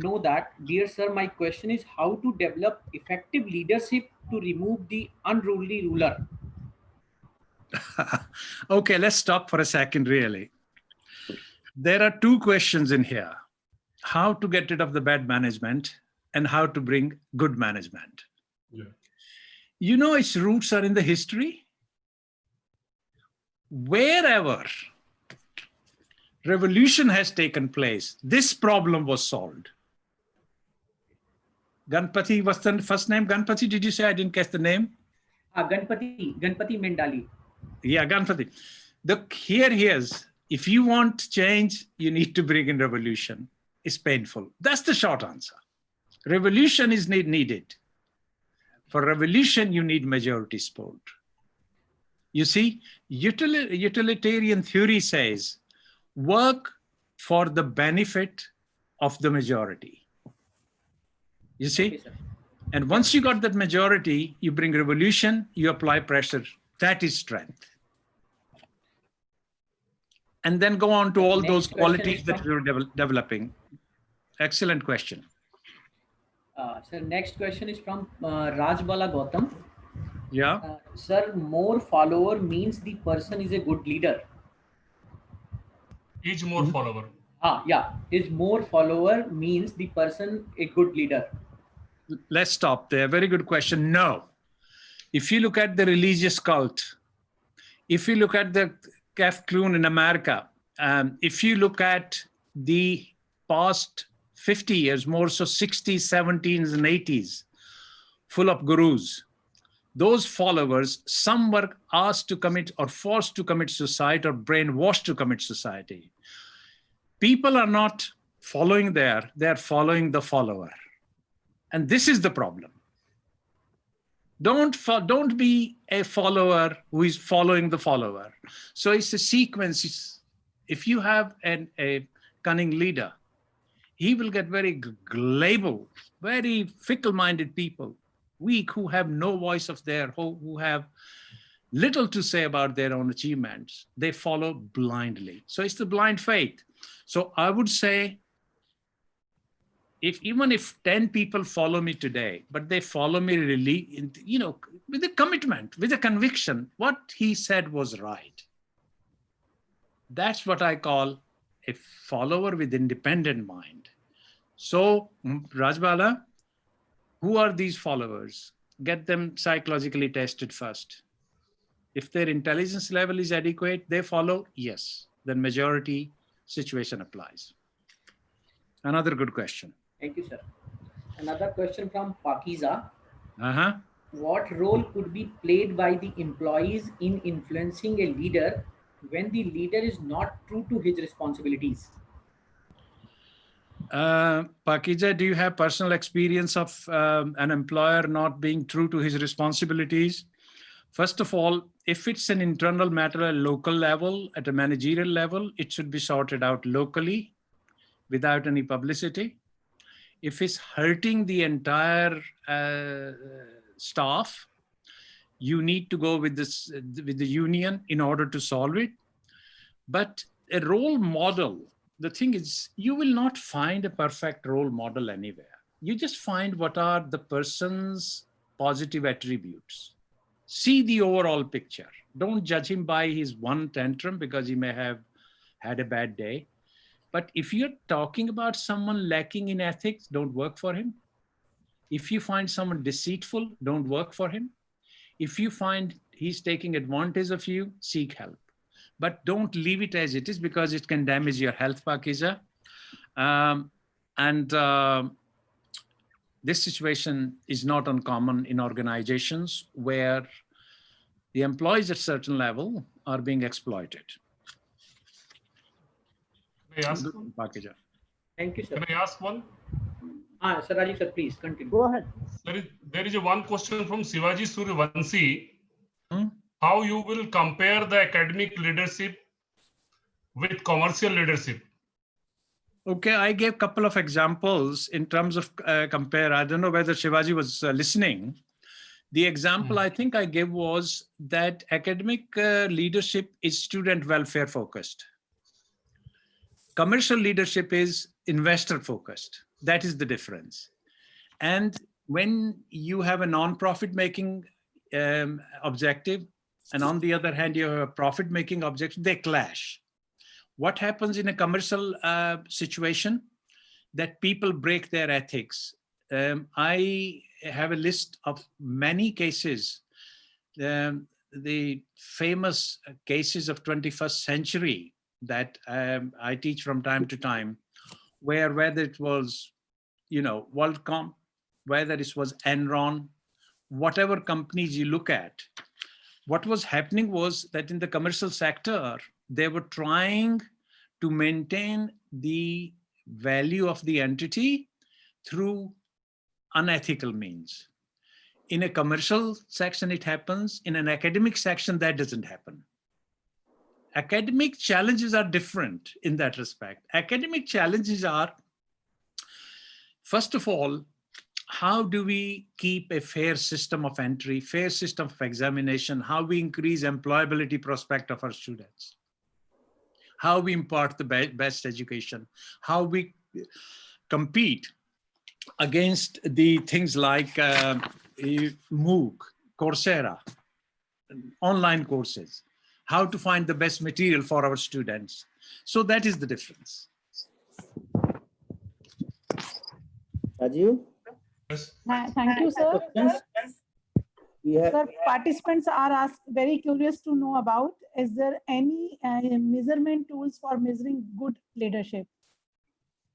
know that, dear sir, my question is how to develop effective leadership to remove the unruly ruler. Okay, let's stop for a second, really. There are two questions in here: how to get rid of the bad management and how to bring good management. Yeah. You know, its roots are in the history. Wherever revolution has taken place, this problem was solved. Ganpati, what's the first name? Ganpati, did you say? I didn't catch the name. Ganpati Mendali. Yeah, Ganpati. Here's, if you want change, you need to bring in revolution. It's painful. That's the short answer. Revolution is needed. For revolution, you need majority support. You see, utilitarian theory says, work for the benefit of the majority. You see? Okay, sir. And once you got that majority, you bring revolution, you apply pressure. That is strength. And then go on to all those qualities that you're developing. Excellent question. Sir, next question is from Rajbala Gautam. Yeah. Sir, more follower means the person is a good leader. Each more follower. Yeah, is more follower means the person a good leader? Let's stop there. Very good question. No. If you look at the religious cult, if you look at the Calf Clune in America, if you look at the past 50 years, more so 60s, 70s, and 80s, full of gurus, those followers, some were asked to commit or forced to commit suicide or brainwashed to commit suicide. People are not following there, they're following the follower. And this is the problem. Don't be a follower who is following the follower. So it's a sequence. If you have a cunning leader, he will get very global, very fickle-minded people, weak, who have no voice of their own, who have little to say about their own achievements. They follow blindly. So it's the blind faith. So I would say, even if 10 people follow me today, but they follow me really, with a commitment, with a conviction, what he said was right. That's what I call a follower with independent mind. So, Rajbala, who are these followers? Get them psychologically tested first. If their intelligence level is adequate, they follow, yes, then majority situation applies. Another good question. Thank you, sir. Another question from Pakiza. Uh-huh. What role could be played by the employees in influencing a leader when the leader is not true to his responsibilities? Pakija, do you have personal experience of an employer not being true to his responsibilities? First of all, if it's an internal matter at a local level, at a managerial level, it should be sorted out locally without any publicity. If it's hurting the entire staff, you need to go with the union in order to solve it. But a role model, the thing is, you will not find a perfect role model anywhere. You just find what are the person's positive attributes. See the overall picture. Don't judge him by his one tantrum because he may have had a bad day. But if you're talking about someone lacking in ethics, don't work for him. If you find someone deceitful, don't work for him. If you find he's taking advantage of you, seek help. But don't leave it as it is because it can damage your health, Pakiza. This situation is not uncommon in organizations where the employees at certain level are being exploited. Can I ask one? Pakija. Thank you, sir. Can I ask one? Sir Rajiv, sir, please continue. Go ahead. There is a one question from Shivaji Suryavanshi. Hmm? How you will compare the academic leadership with commercial leadership? Okay, I gave a couple of examples in terms of compare. I don't know whether Shivaji was listening. The example I think I gave was that academic leadership is student welfare focused. Commercial leadership is investor focused. That is the difference. And when you have a non-profit making objective, and on the other hand, you have a profit making objective, they clash. What happens in a commercial situation? That people break their ethics. I have a list of many cases, the famous cases of 21st century that I teach from time to time, where whether it was, WorldCom, whether it was Enron, whatever companies you look at, what was happening was that in the commercial sector, they were trying to maintain the value of the entity through unethical means. In a commercial section, it happens. In an academic section, that doesn't happen. Academic challenges are different in that respect. Academic challenges are, first of all, how do we keep a fair system of entry, fair system of examination, how we increase employability prospect of our students, how we impart the best education, how we compete against the things like MOOC, Coursera, online courses, how to find the best material for our students. So that is the difference. Rajiv? Yes. Thank you, sir. Yeah. Sir, participants are very curious to know about, is there any measurement tools for measuring good leadership?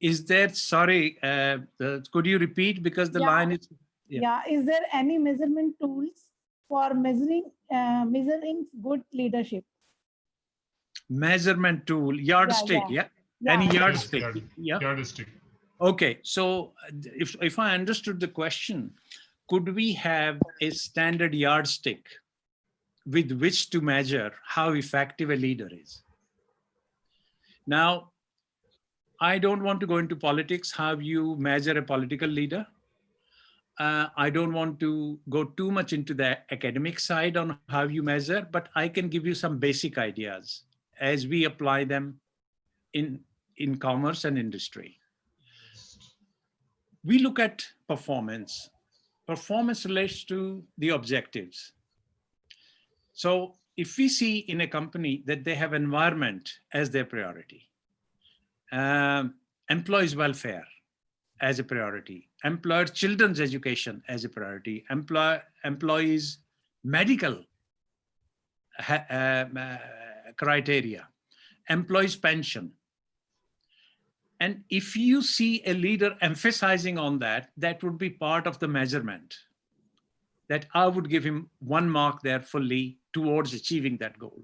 Is there, sorry, could you repeat because the line is. Yeah, is there any measurement tools for measuring good leadership? Measurement tool, yardstick, yeah? Any yardstick? Yardstick. Okay, so if I understood the question, could we have a standard yardstick with which to measure how effective a leader is? Now, I don't want to go into politics, how you measure a political leader. I don't want to go too much into the academic side on how you measure, but I can give you some basic ideas as we apply them in commerce and industry. We look at performance. Performance relates to the objectives. So if we see in a company that they have environment as their priority, employees' welfare as a priority, employer children's education as a priority, employees' medical criteria, employees' pension. And if you see a leader emphasizing on that, that would be part of the measurement, that I would give him 1 mark there fully towards achieving that goal.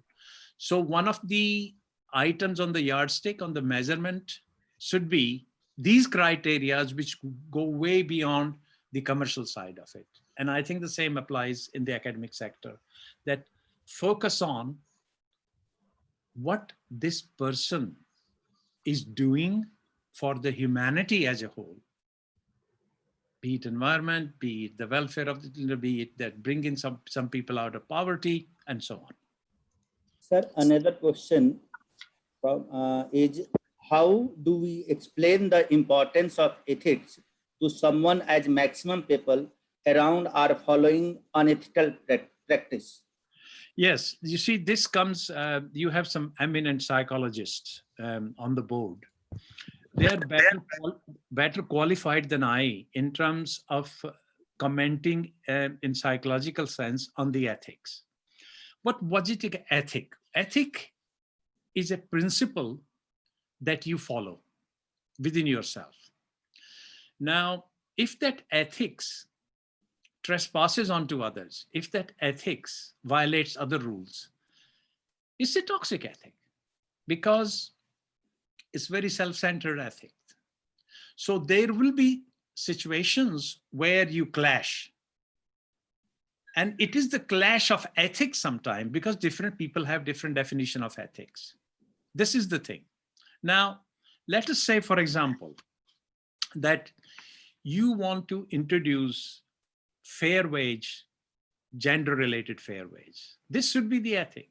So one of the items on the yardstick on the measurement should be these criteria which go way beyond the commercial side of it. And I think the same applies in the academic sector, that focus on what this person is doing for the humanity as a whole, be it environment, be it the welfare of the, be it that bringing some people out of poverty and so on. Sir, another question from, is how do we explain the importance of ethics to someone as maximum people around are following unethical practice? Yes, you see, this comes, you have some eminent psychologists on the board. They are better qualified than I in terms of commenting in psychological sense on the ethics. What was it ethic? Ethic is a principle that you follow within yourself. Now, if that ethics trespasses onto others, if that ethics violates other rules, it's a toxic ethic because it's very self-centered ethic. So there will be situations where you clash. And it is the clash of ethics sometimes because different people have different definition of ethics. This is the thing. Now, let us say, for example, that you want to introduce fair wage, gender-related fair wage. This should be the ethics.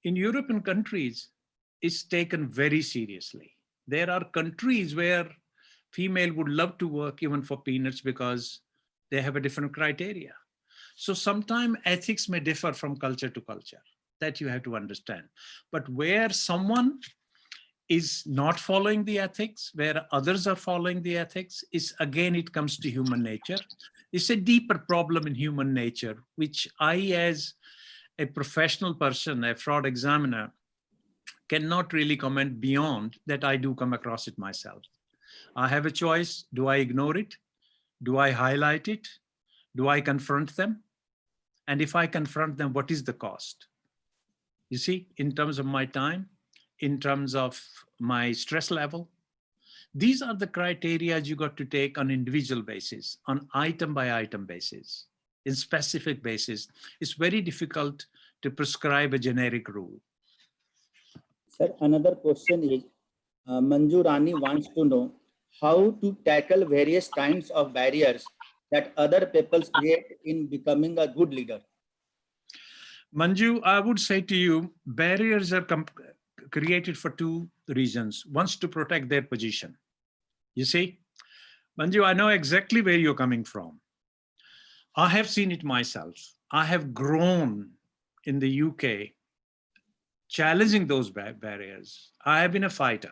In European countries, it's taken very seriously. There are countries where female would love to work even for peanuts because they have a different criteria. So sometimes ethics may differ from culture to culture, that you have to understand. But where someone is not following the ethics, where others are following the ethics, is again, it comes to human nature. It's a deeper problem in human nature, which I, as a professional person, a fraud examiner, cannot really comment beyond that. I do come across it myself. I have a choice. Do I ignore it? Do I highlight it? Do I confront them? And if I confront them, what is the cost? You see, in terms of my time, in terms of my stress level, these are the criteria you got to take on individual basis, on item by item basis, in specific basis. It's very difficult to prescribe a generic rule. Sir, another question is, Manju Rani wants to know how to tackle various kinds of barriers that other people create in becoming a good leader. Manju, I would say to you, barriers are created for two reasons. One's to protect their position. You see, Manju, I know exactly where you're coming from. I have seen it myself. I have grown in the UK, challenging those barriers. I have been a fighter.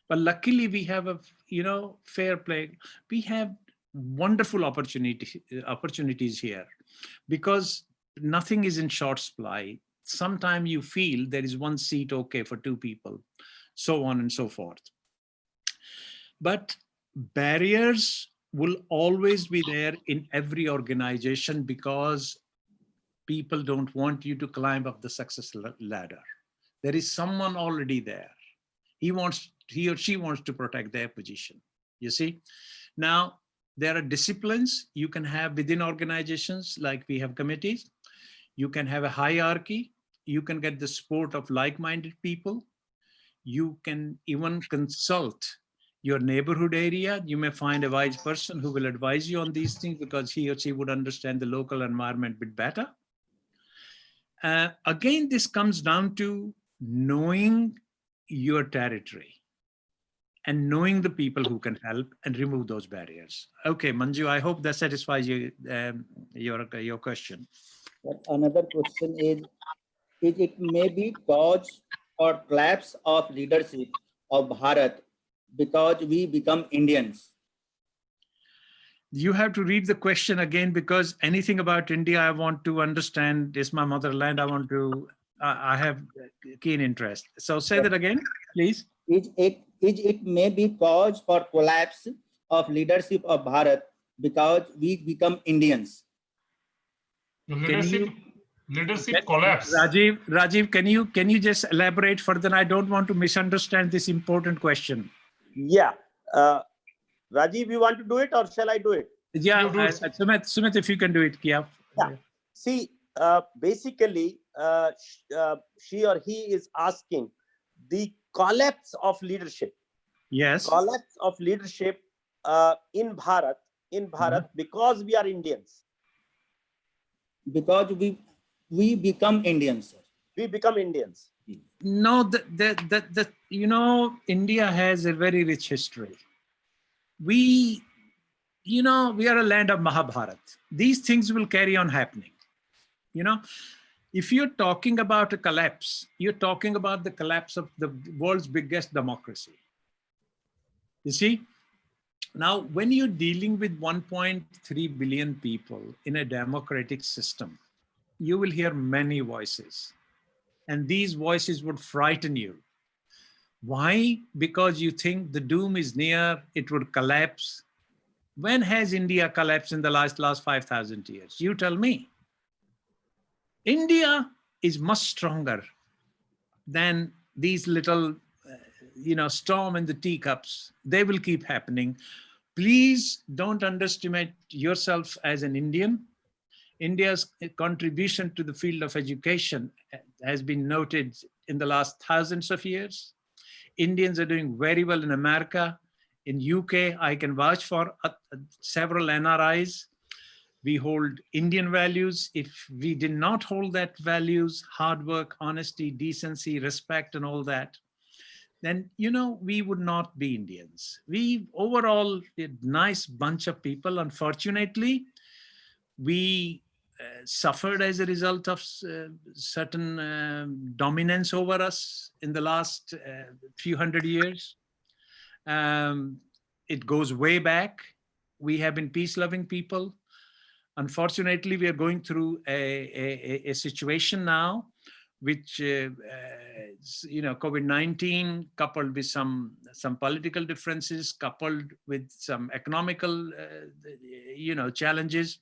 But luckily we have a, fair play. We have wonderful opportunities here because nothing is in short supply. Sometimes you feel there is one seat okay for two people, so on and so forth. But barriers will always be there in every organization because people don't want you to climb up the success ladder. There is someone already there. He or she wants to protect their position. You see? Now, there are disciplines you can have within organizations, like we have committees. You can have a hierarchy. You can get the support of like-minded people. You can even consult your neighborhood area. You may find a wise person who will advise you on these things because he or she would understand the local environment a bit better. Again, this comes down to knowing your territory and knowing the people who can help and remove those barriers. Okay, Manju, I hope that satisfies you, your question. But another question is it may be cause or collapse of leadership of Bharat because we become Indians? You have to read the question again because anything about India I want to understand. Is my motherland. I have keen interest. So say that again, please. It may be cause for collapse of leadership of Bharat because we become Indians? Leadership collapse. Rajiv, can you just elaborate further? I don't want to misunderstand this important question. Yeah, Rajiv, you want to do it or shall I do it? Yeah, You do it. Sumit, if you can do it, yeah. Yeah. See, basically, she or he is asking the collapse of leadership. Yes. Collapse of leadership in Bharat, because we are Indians. Because we become Indians, sir. We become Indians. No, you know, India has a very rich history. We are a land of Mahabharat. These things will carry on happening. If you're talking about a collapse, you're talking about the collapse of the world's biggest democracy. You see, now when you're dealing with 1.3 billion people in a democratic system, you will hear many voices. And these voices would frighten you. Why? Because you think the doom is near, it would collapse. When has India collapsed in the last 5,000 years? You tell me. India is much stronger than these little, storm in the teacups. They will keep happening. Please don't underestimate yourself as an Indian. India's contribution to the field of education has been noted in the last thousands of years. Indians are doing very well in America. In UK, I can vouch for several NRIs. We hold Indian values. If we did not hold that values, hard work, honesty, decency, respect, and all that, then, we would not be Indians. We overall a nice bunch of people. Unfortunately, we suffered as a result of certain dominance over us in the last few hundred years. It goes way back. We have been peace-loving people. Unfortunately, we are going through a situation now, which COVID-19 coupled with some political differences, coupled with some economical challenges.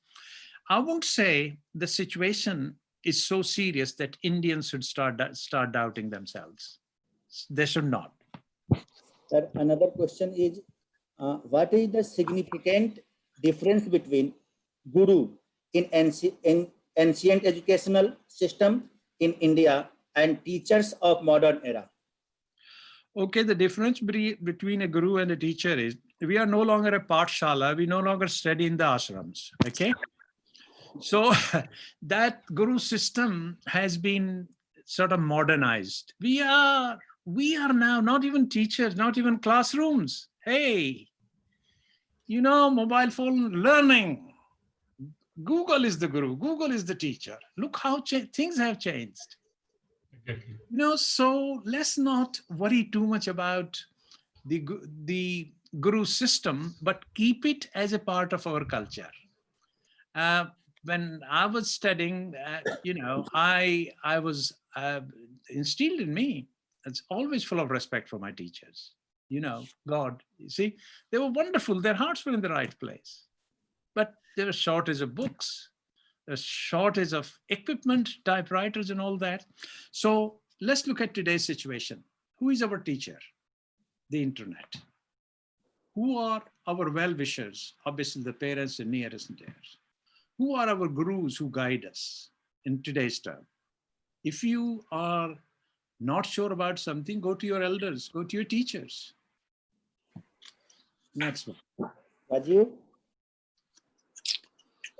I won't say the situation is so serious that Indians should start doubting themselves. They should not. Sir, another question is, what is the significant difference between guru in ancient educational system in India and teachers of modern era? Okay, the difference between a guru and a teacher is we are no longer a pathshala. We no longer study in the ashrams. Okay. So that guru system has been sort of modernized. We are now not even teachers, not even classrooms. Hey, mobile phone learning. Google is the guru. Google is the teacher. Look how things have changed. Exactly. So let's not worry too much about the guru system, but keep it as a part of our culture. When I was studying, I was instilled in me. It's always full of respect for my teachers. God, you see, they were wonderful. Their hearts were in the right place. But there was shortage of books. There's shortage of equipment, typewriters and all that. So let's look at today's situation. Who is our teacher? The internet. Who are our well-wishers? Obviously, the parents and nearest and dearest. Who are our gurus who guide us in today's term? If you are not sure about something, go to your elders, go to your teachers. Next one.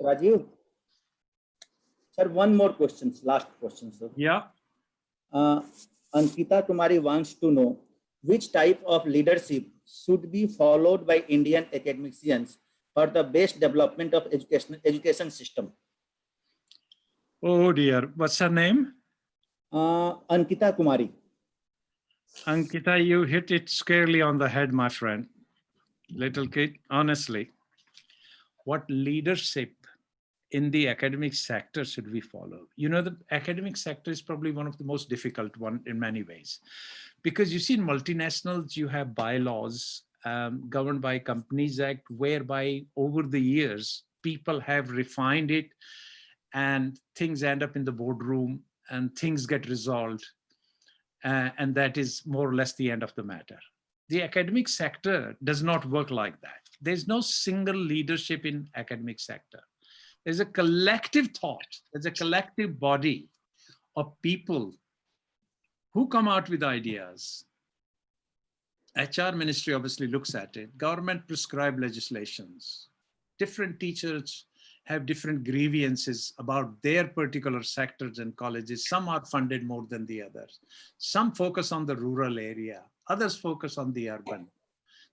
Rajiv? Sir, one more question, last question, sir. Yeah. Ankita Kumari wants to know which type of leadership should be followed by Indian academicians for the best development of education system. Oh dear, what's her name? Ankita Kumari. Ankita, you hit it squarely on the head, my friend. Little kid, honestly, what leadership in the academic sector should we follow? The academic sector is probably one of the most difficult one in many ways, because you see in multinationals, you have bylaws governed by Companies Act, whereby over the years, people have refined it and things end up in the boardroom and things get resolved. And that is more or less the end of the matter. The academic sector does not work like that. There's no single leadership in academic sector. There's a collective thought. There's a collective body of people who come out with ideas. HR ministry obviously looks at it. Government prescribed legislations. Different teachers have different grievances about their particular sectors and colleges. Some are funded more than the others. Some focus on the rural area. Others focus on the urban.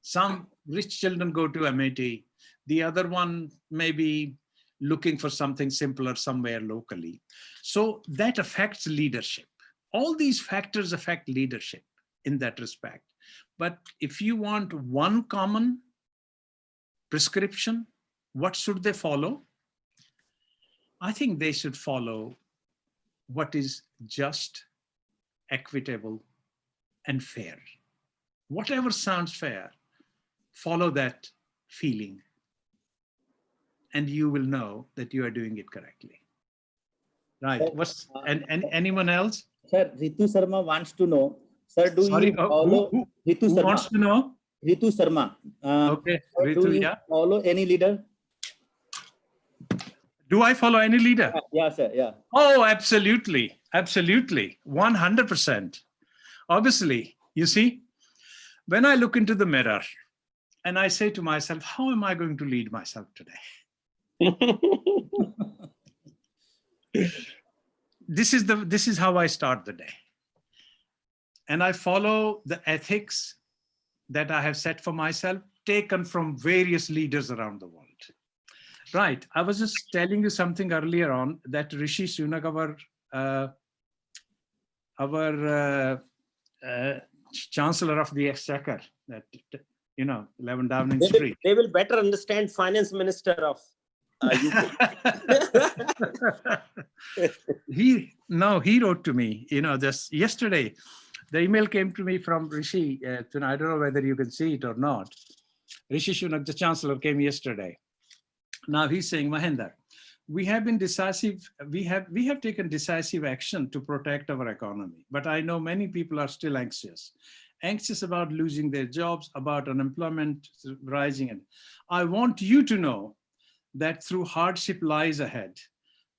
Some rich children go to MIT. The other one may be looking for something simpler somewhere locally. So that affects leadership. All these factors affect leadership in that respect. But if you want one common prescription, what should they follow? I think they should follow what is just, equitable, and fair. Whatever sounds fair, follow that feeling, and you will know that you are doing it correctly. Right. And anyone else? Sir, Ritu Sharma wants to know, sir, do Sorry, you follow Ritu who Sharma? wants to know? Ritu Sharma. Okay, Sir, Ritu, do you yeah. follow any leader? Do I follow any leader? Yeah, sir. Yeah. Oh, absolutely. Absolutely. 100%. Obviously, you see, when I look into the mirror and I say to myself, how am I going to lead myself today? This is how I start the day. And I follow the ethics that I have set for myself, taken from various leaders around the world. Right. I was just telling you something earlier on that Rishi Sunak, our Chancellor of the Exchequer, that, 11 Downing Street. They will better understand Finance Minister of UK. He wrote to me, just yesterday. The email came to me from Rishi. I don't know whether you can see it or not. Rishi Sunak, the Chancellor, came yesterday. Now he's saying, Mahender, we have been decisive. We have taken decisive action to protect our economy. But I know many people are still anxious about losing their jobs, about unemployment rising. And I want you to know that through hardship lies ahead,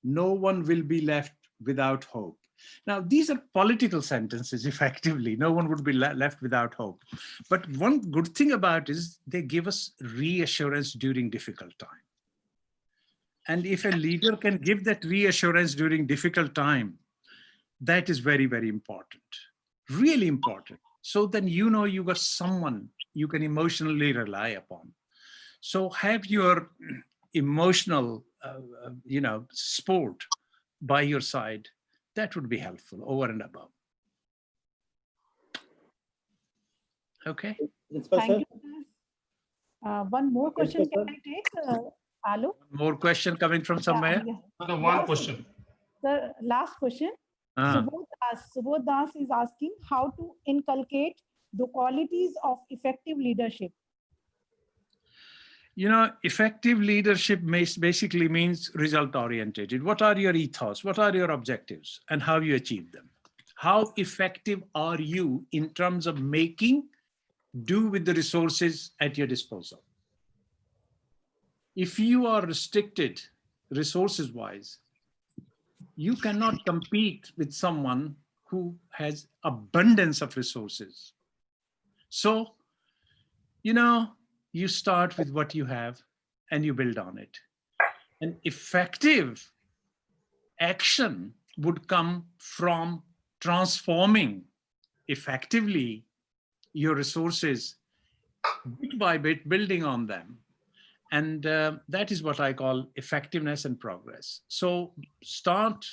no one will be left without hope. Now, these are political sentences, effectively. No one would be left without hope. But one good thing about it is they give us reassurance during difficult time. And if a leader can give that reassurance during difficult time, that is very, very important, really important. So then you got someone you can emotionally rely upon. So have your emotional, support by your side. That would be helpful over and above. Okay. Thank you, sir. One more question can I take? Hello? More question coming from somewhere? The one question. The last question. Subodh Das is asking how to inculcate the qualities of effective leadership. Effective leadership basically means result-oriented. What are your ethos? What are your objectives? And how you achieve them? How effective are you in terms of making do with the resources at your disposal? If you are restricted resources-wise, you cannot compete with someone who has abundance of resources. So, you start with what you have and you build on it. And effective action would come from transforming effectively your resources bit by bit, building on them. And that is what I call effectiveness and progress. So start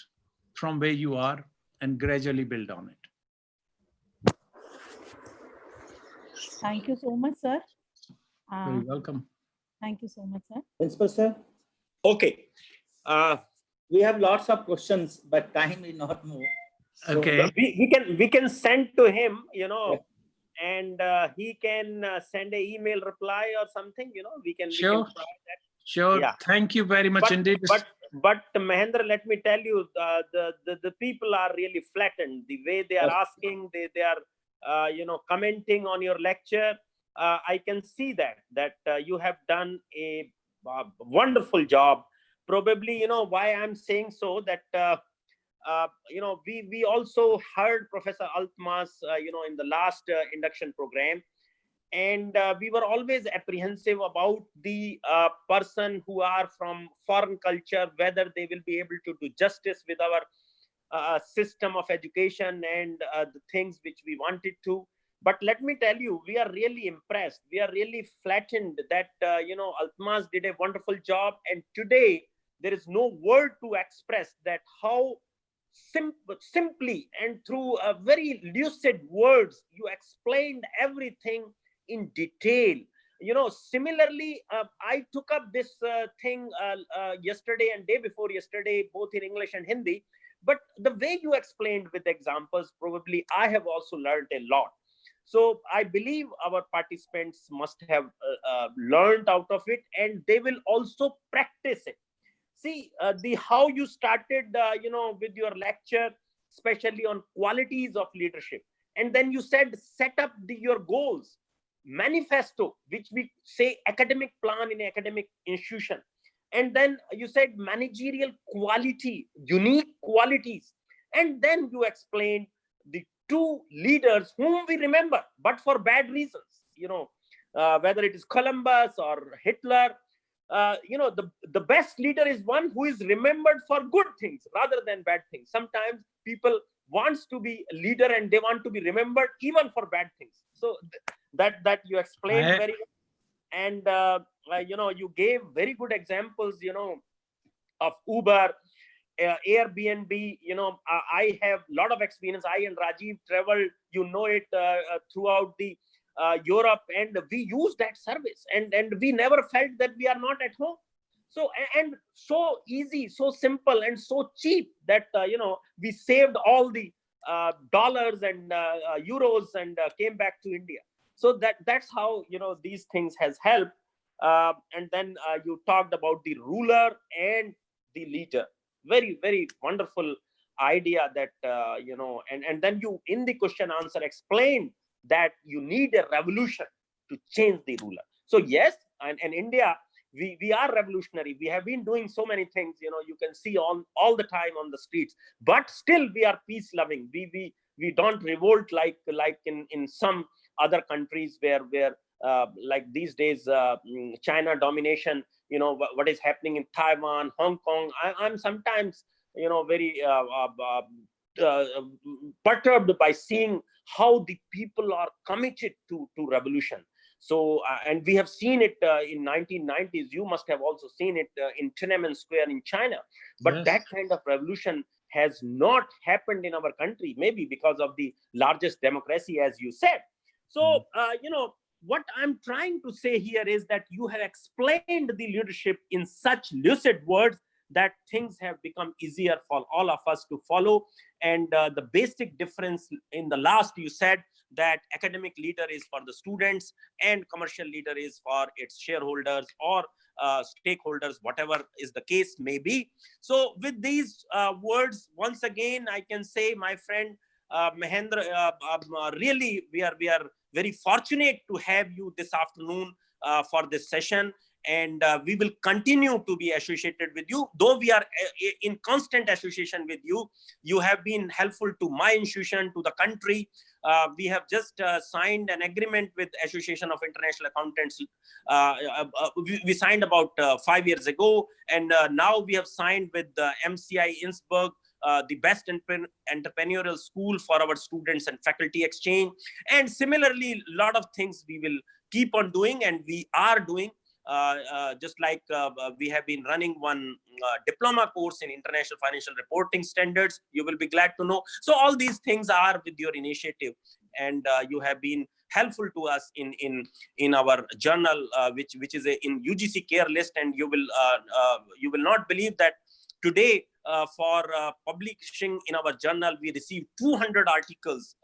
from where you are and gradually build on it. Thank you so much, sir. You're welcome. Thank you so much, sir. Principal, sir. Okay. We have lots of questions, but time is not more. So Okay. We can send to him, and he can send an email reply or something, we can Sure. try that. Sure. Yeah. Thank you very much indeed. But Mahender, let me tell you, the people are really flattened. The way they are asking, they are commenting on your lecture. I can see that you have done a wonderful job. Probably, why I'm saying so, that we also heard Professor Altmas, in the last induction program, and we were always apprehensive about the person who are from foreign culture, whether they will be able to do justice with our system of education and the things which we wanted to. But let me tell you, we are really impressed. We are really flattened that, Altmas did a wonderful job. And today, there is no word to express that how simply and through very lucid words, you explained everything in detail. Similarly, I took up this thing yesterday and day before yesterday, both in English and Hindi. But the way you explained with examples, probably I have also learned a lot. So I believe our participants must have learned out of it, and they will also practice it. See, the how you started, with your lecture, especially on qualities of leadership. And then you said, set up your goals, manifesto, which we say academic plan in academic institution. And then you said managerial quality, unique qualities. And then you explained the two leaders whom we remember, but for bad reasons, whether it is Columbus or Hitler. The best leader is one who is remembered for good things rather than bad things. Sometimes people wants to be a leader and they want to be remembered even for bad things. So that you explained very well. And you gave very good examples, of Uber, Airbnb. I have a lot of experience. I and Rajiv traveled, it, throughout the Europe, and we use that service, and we never felt that we are not at home. So, and so easy, so simple, and so cheap that we saved all the dollars and euros and came back to India. So that's how these things has helped. And then you talked about the ruler and the leader. Very, very wonderful idea that and then you in the question answer explained that you need a revolution to change the ruler. So yes, and India, we are revolutionary. We have been doing so many things, you can see on all the time on the streets, but still we are peace loving. We don't revolt like in some other countries where like these days, China domination, what is happening in Taiwan, Hong Kong. I'm sometimes very perturbed by seeing how the people are committed to revolution. So and we have seen it in 1990s. You must have also seen it in Tiananmen Square in China. But Yes. that kind of revolution has not happened in our country, maybe because of the largest democracy, as you said. So what I'm trying to say here is that you have explained the leadership in such lucid words that things have become easier for all of us to follow. And the basic difference in the last, you said that academic leader is for the students and commercial leader is for its shareholders or stakeholders, whatever is the case may be. So with these words, once again, I can say, my friend Mahender, really, we are very fortunate to have you this afternoon for this session. And we will continue to be associated with you, though we are in constant association with you. You have been helpful to my institution, to the country. We have just signed an agreement with Association of International Accountants. We signed about 5 years ago, and now we have signed with the MCI Innsbruck, the best entrepreneurial school for our students and faculty exchange. And similarly, a lot of things we will keep on doing, and we are doing. Just like we have been running one diploma course in international financial reporting standards, you will be glad to know. So all these things are with your initiative, and you have been helpful to us in our journal, which is in UGC care list. And you will not believe that today for publishing in our journal, we received 200 articles,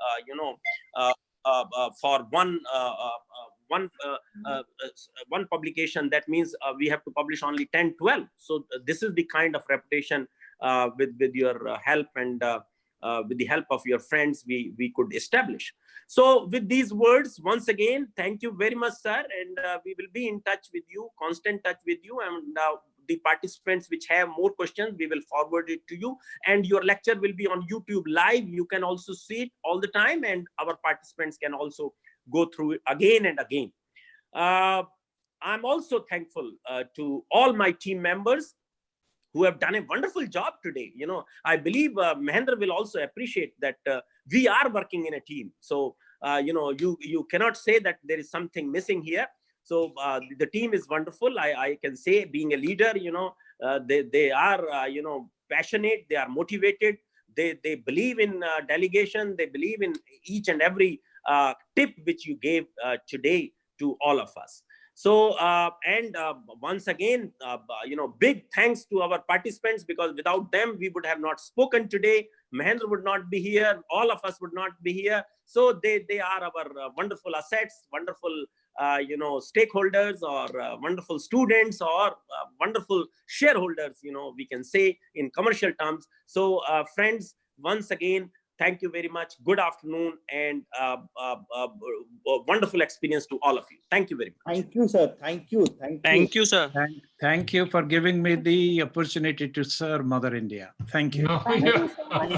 for one publication. That means we have to publish only 10, 12. So this is the kind of reputation with your help and with the help of your friends, we could establish. So with these words, once again, thank you very much, sir. And we will be in touch with you, constant touch with you. And the participants which have more questions, we will forward it to you. And your lecture will be on YouTube live. You can also see it all the time. And our participants can also go through it again and again. I'm also thankful to all my team members who have done a wonderful job today. You know, I believe Mahender will also appreciate that we are working in a team. So, you know, you cannot say that there is something missing here. So the team is wonderful. I can say, being a leader, you know, they are, you know, passionate, they are motivated, they believe in delegation, they believe in each and every tip which you gave today to all of us. So, once again, you know, big thanks to our participants, because without them, we would have not spoken today. Mahender would not be here. All of us would not be here. So they are our wonderful assets, wonderful, you know, stakeholders, or wonderful students, or wonderful shareholders, you know, we can say in commercial terms. So, friends, once again, thank you very much. Good afternoon, and wonderful experience to all of you. Thank you very much. Thank you, sir. Thank you. Thank you, sir. Thank you for giving me the opportunity to serve Mother India. Thank you. No, Thank yeah. you so much.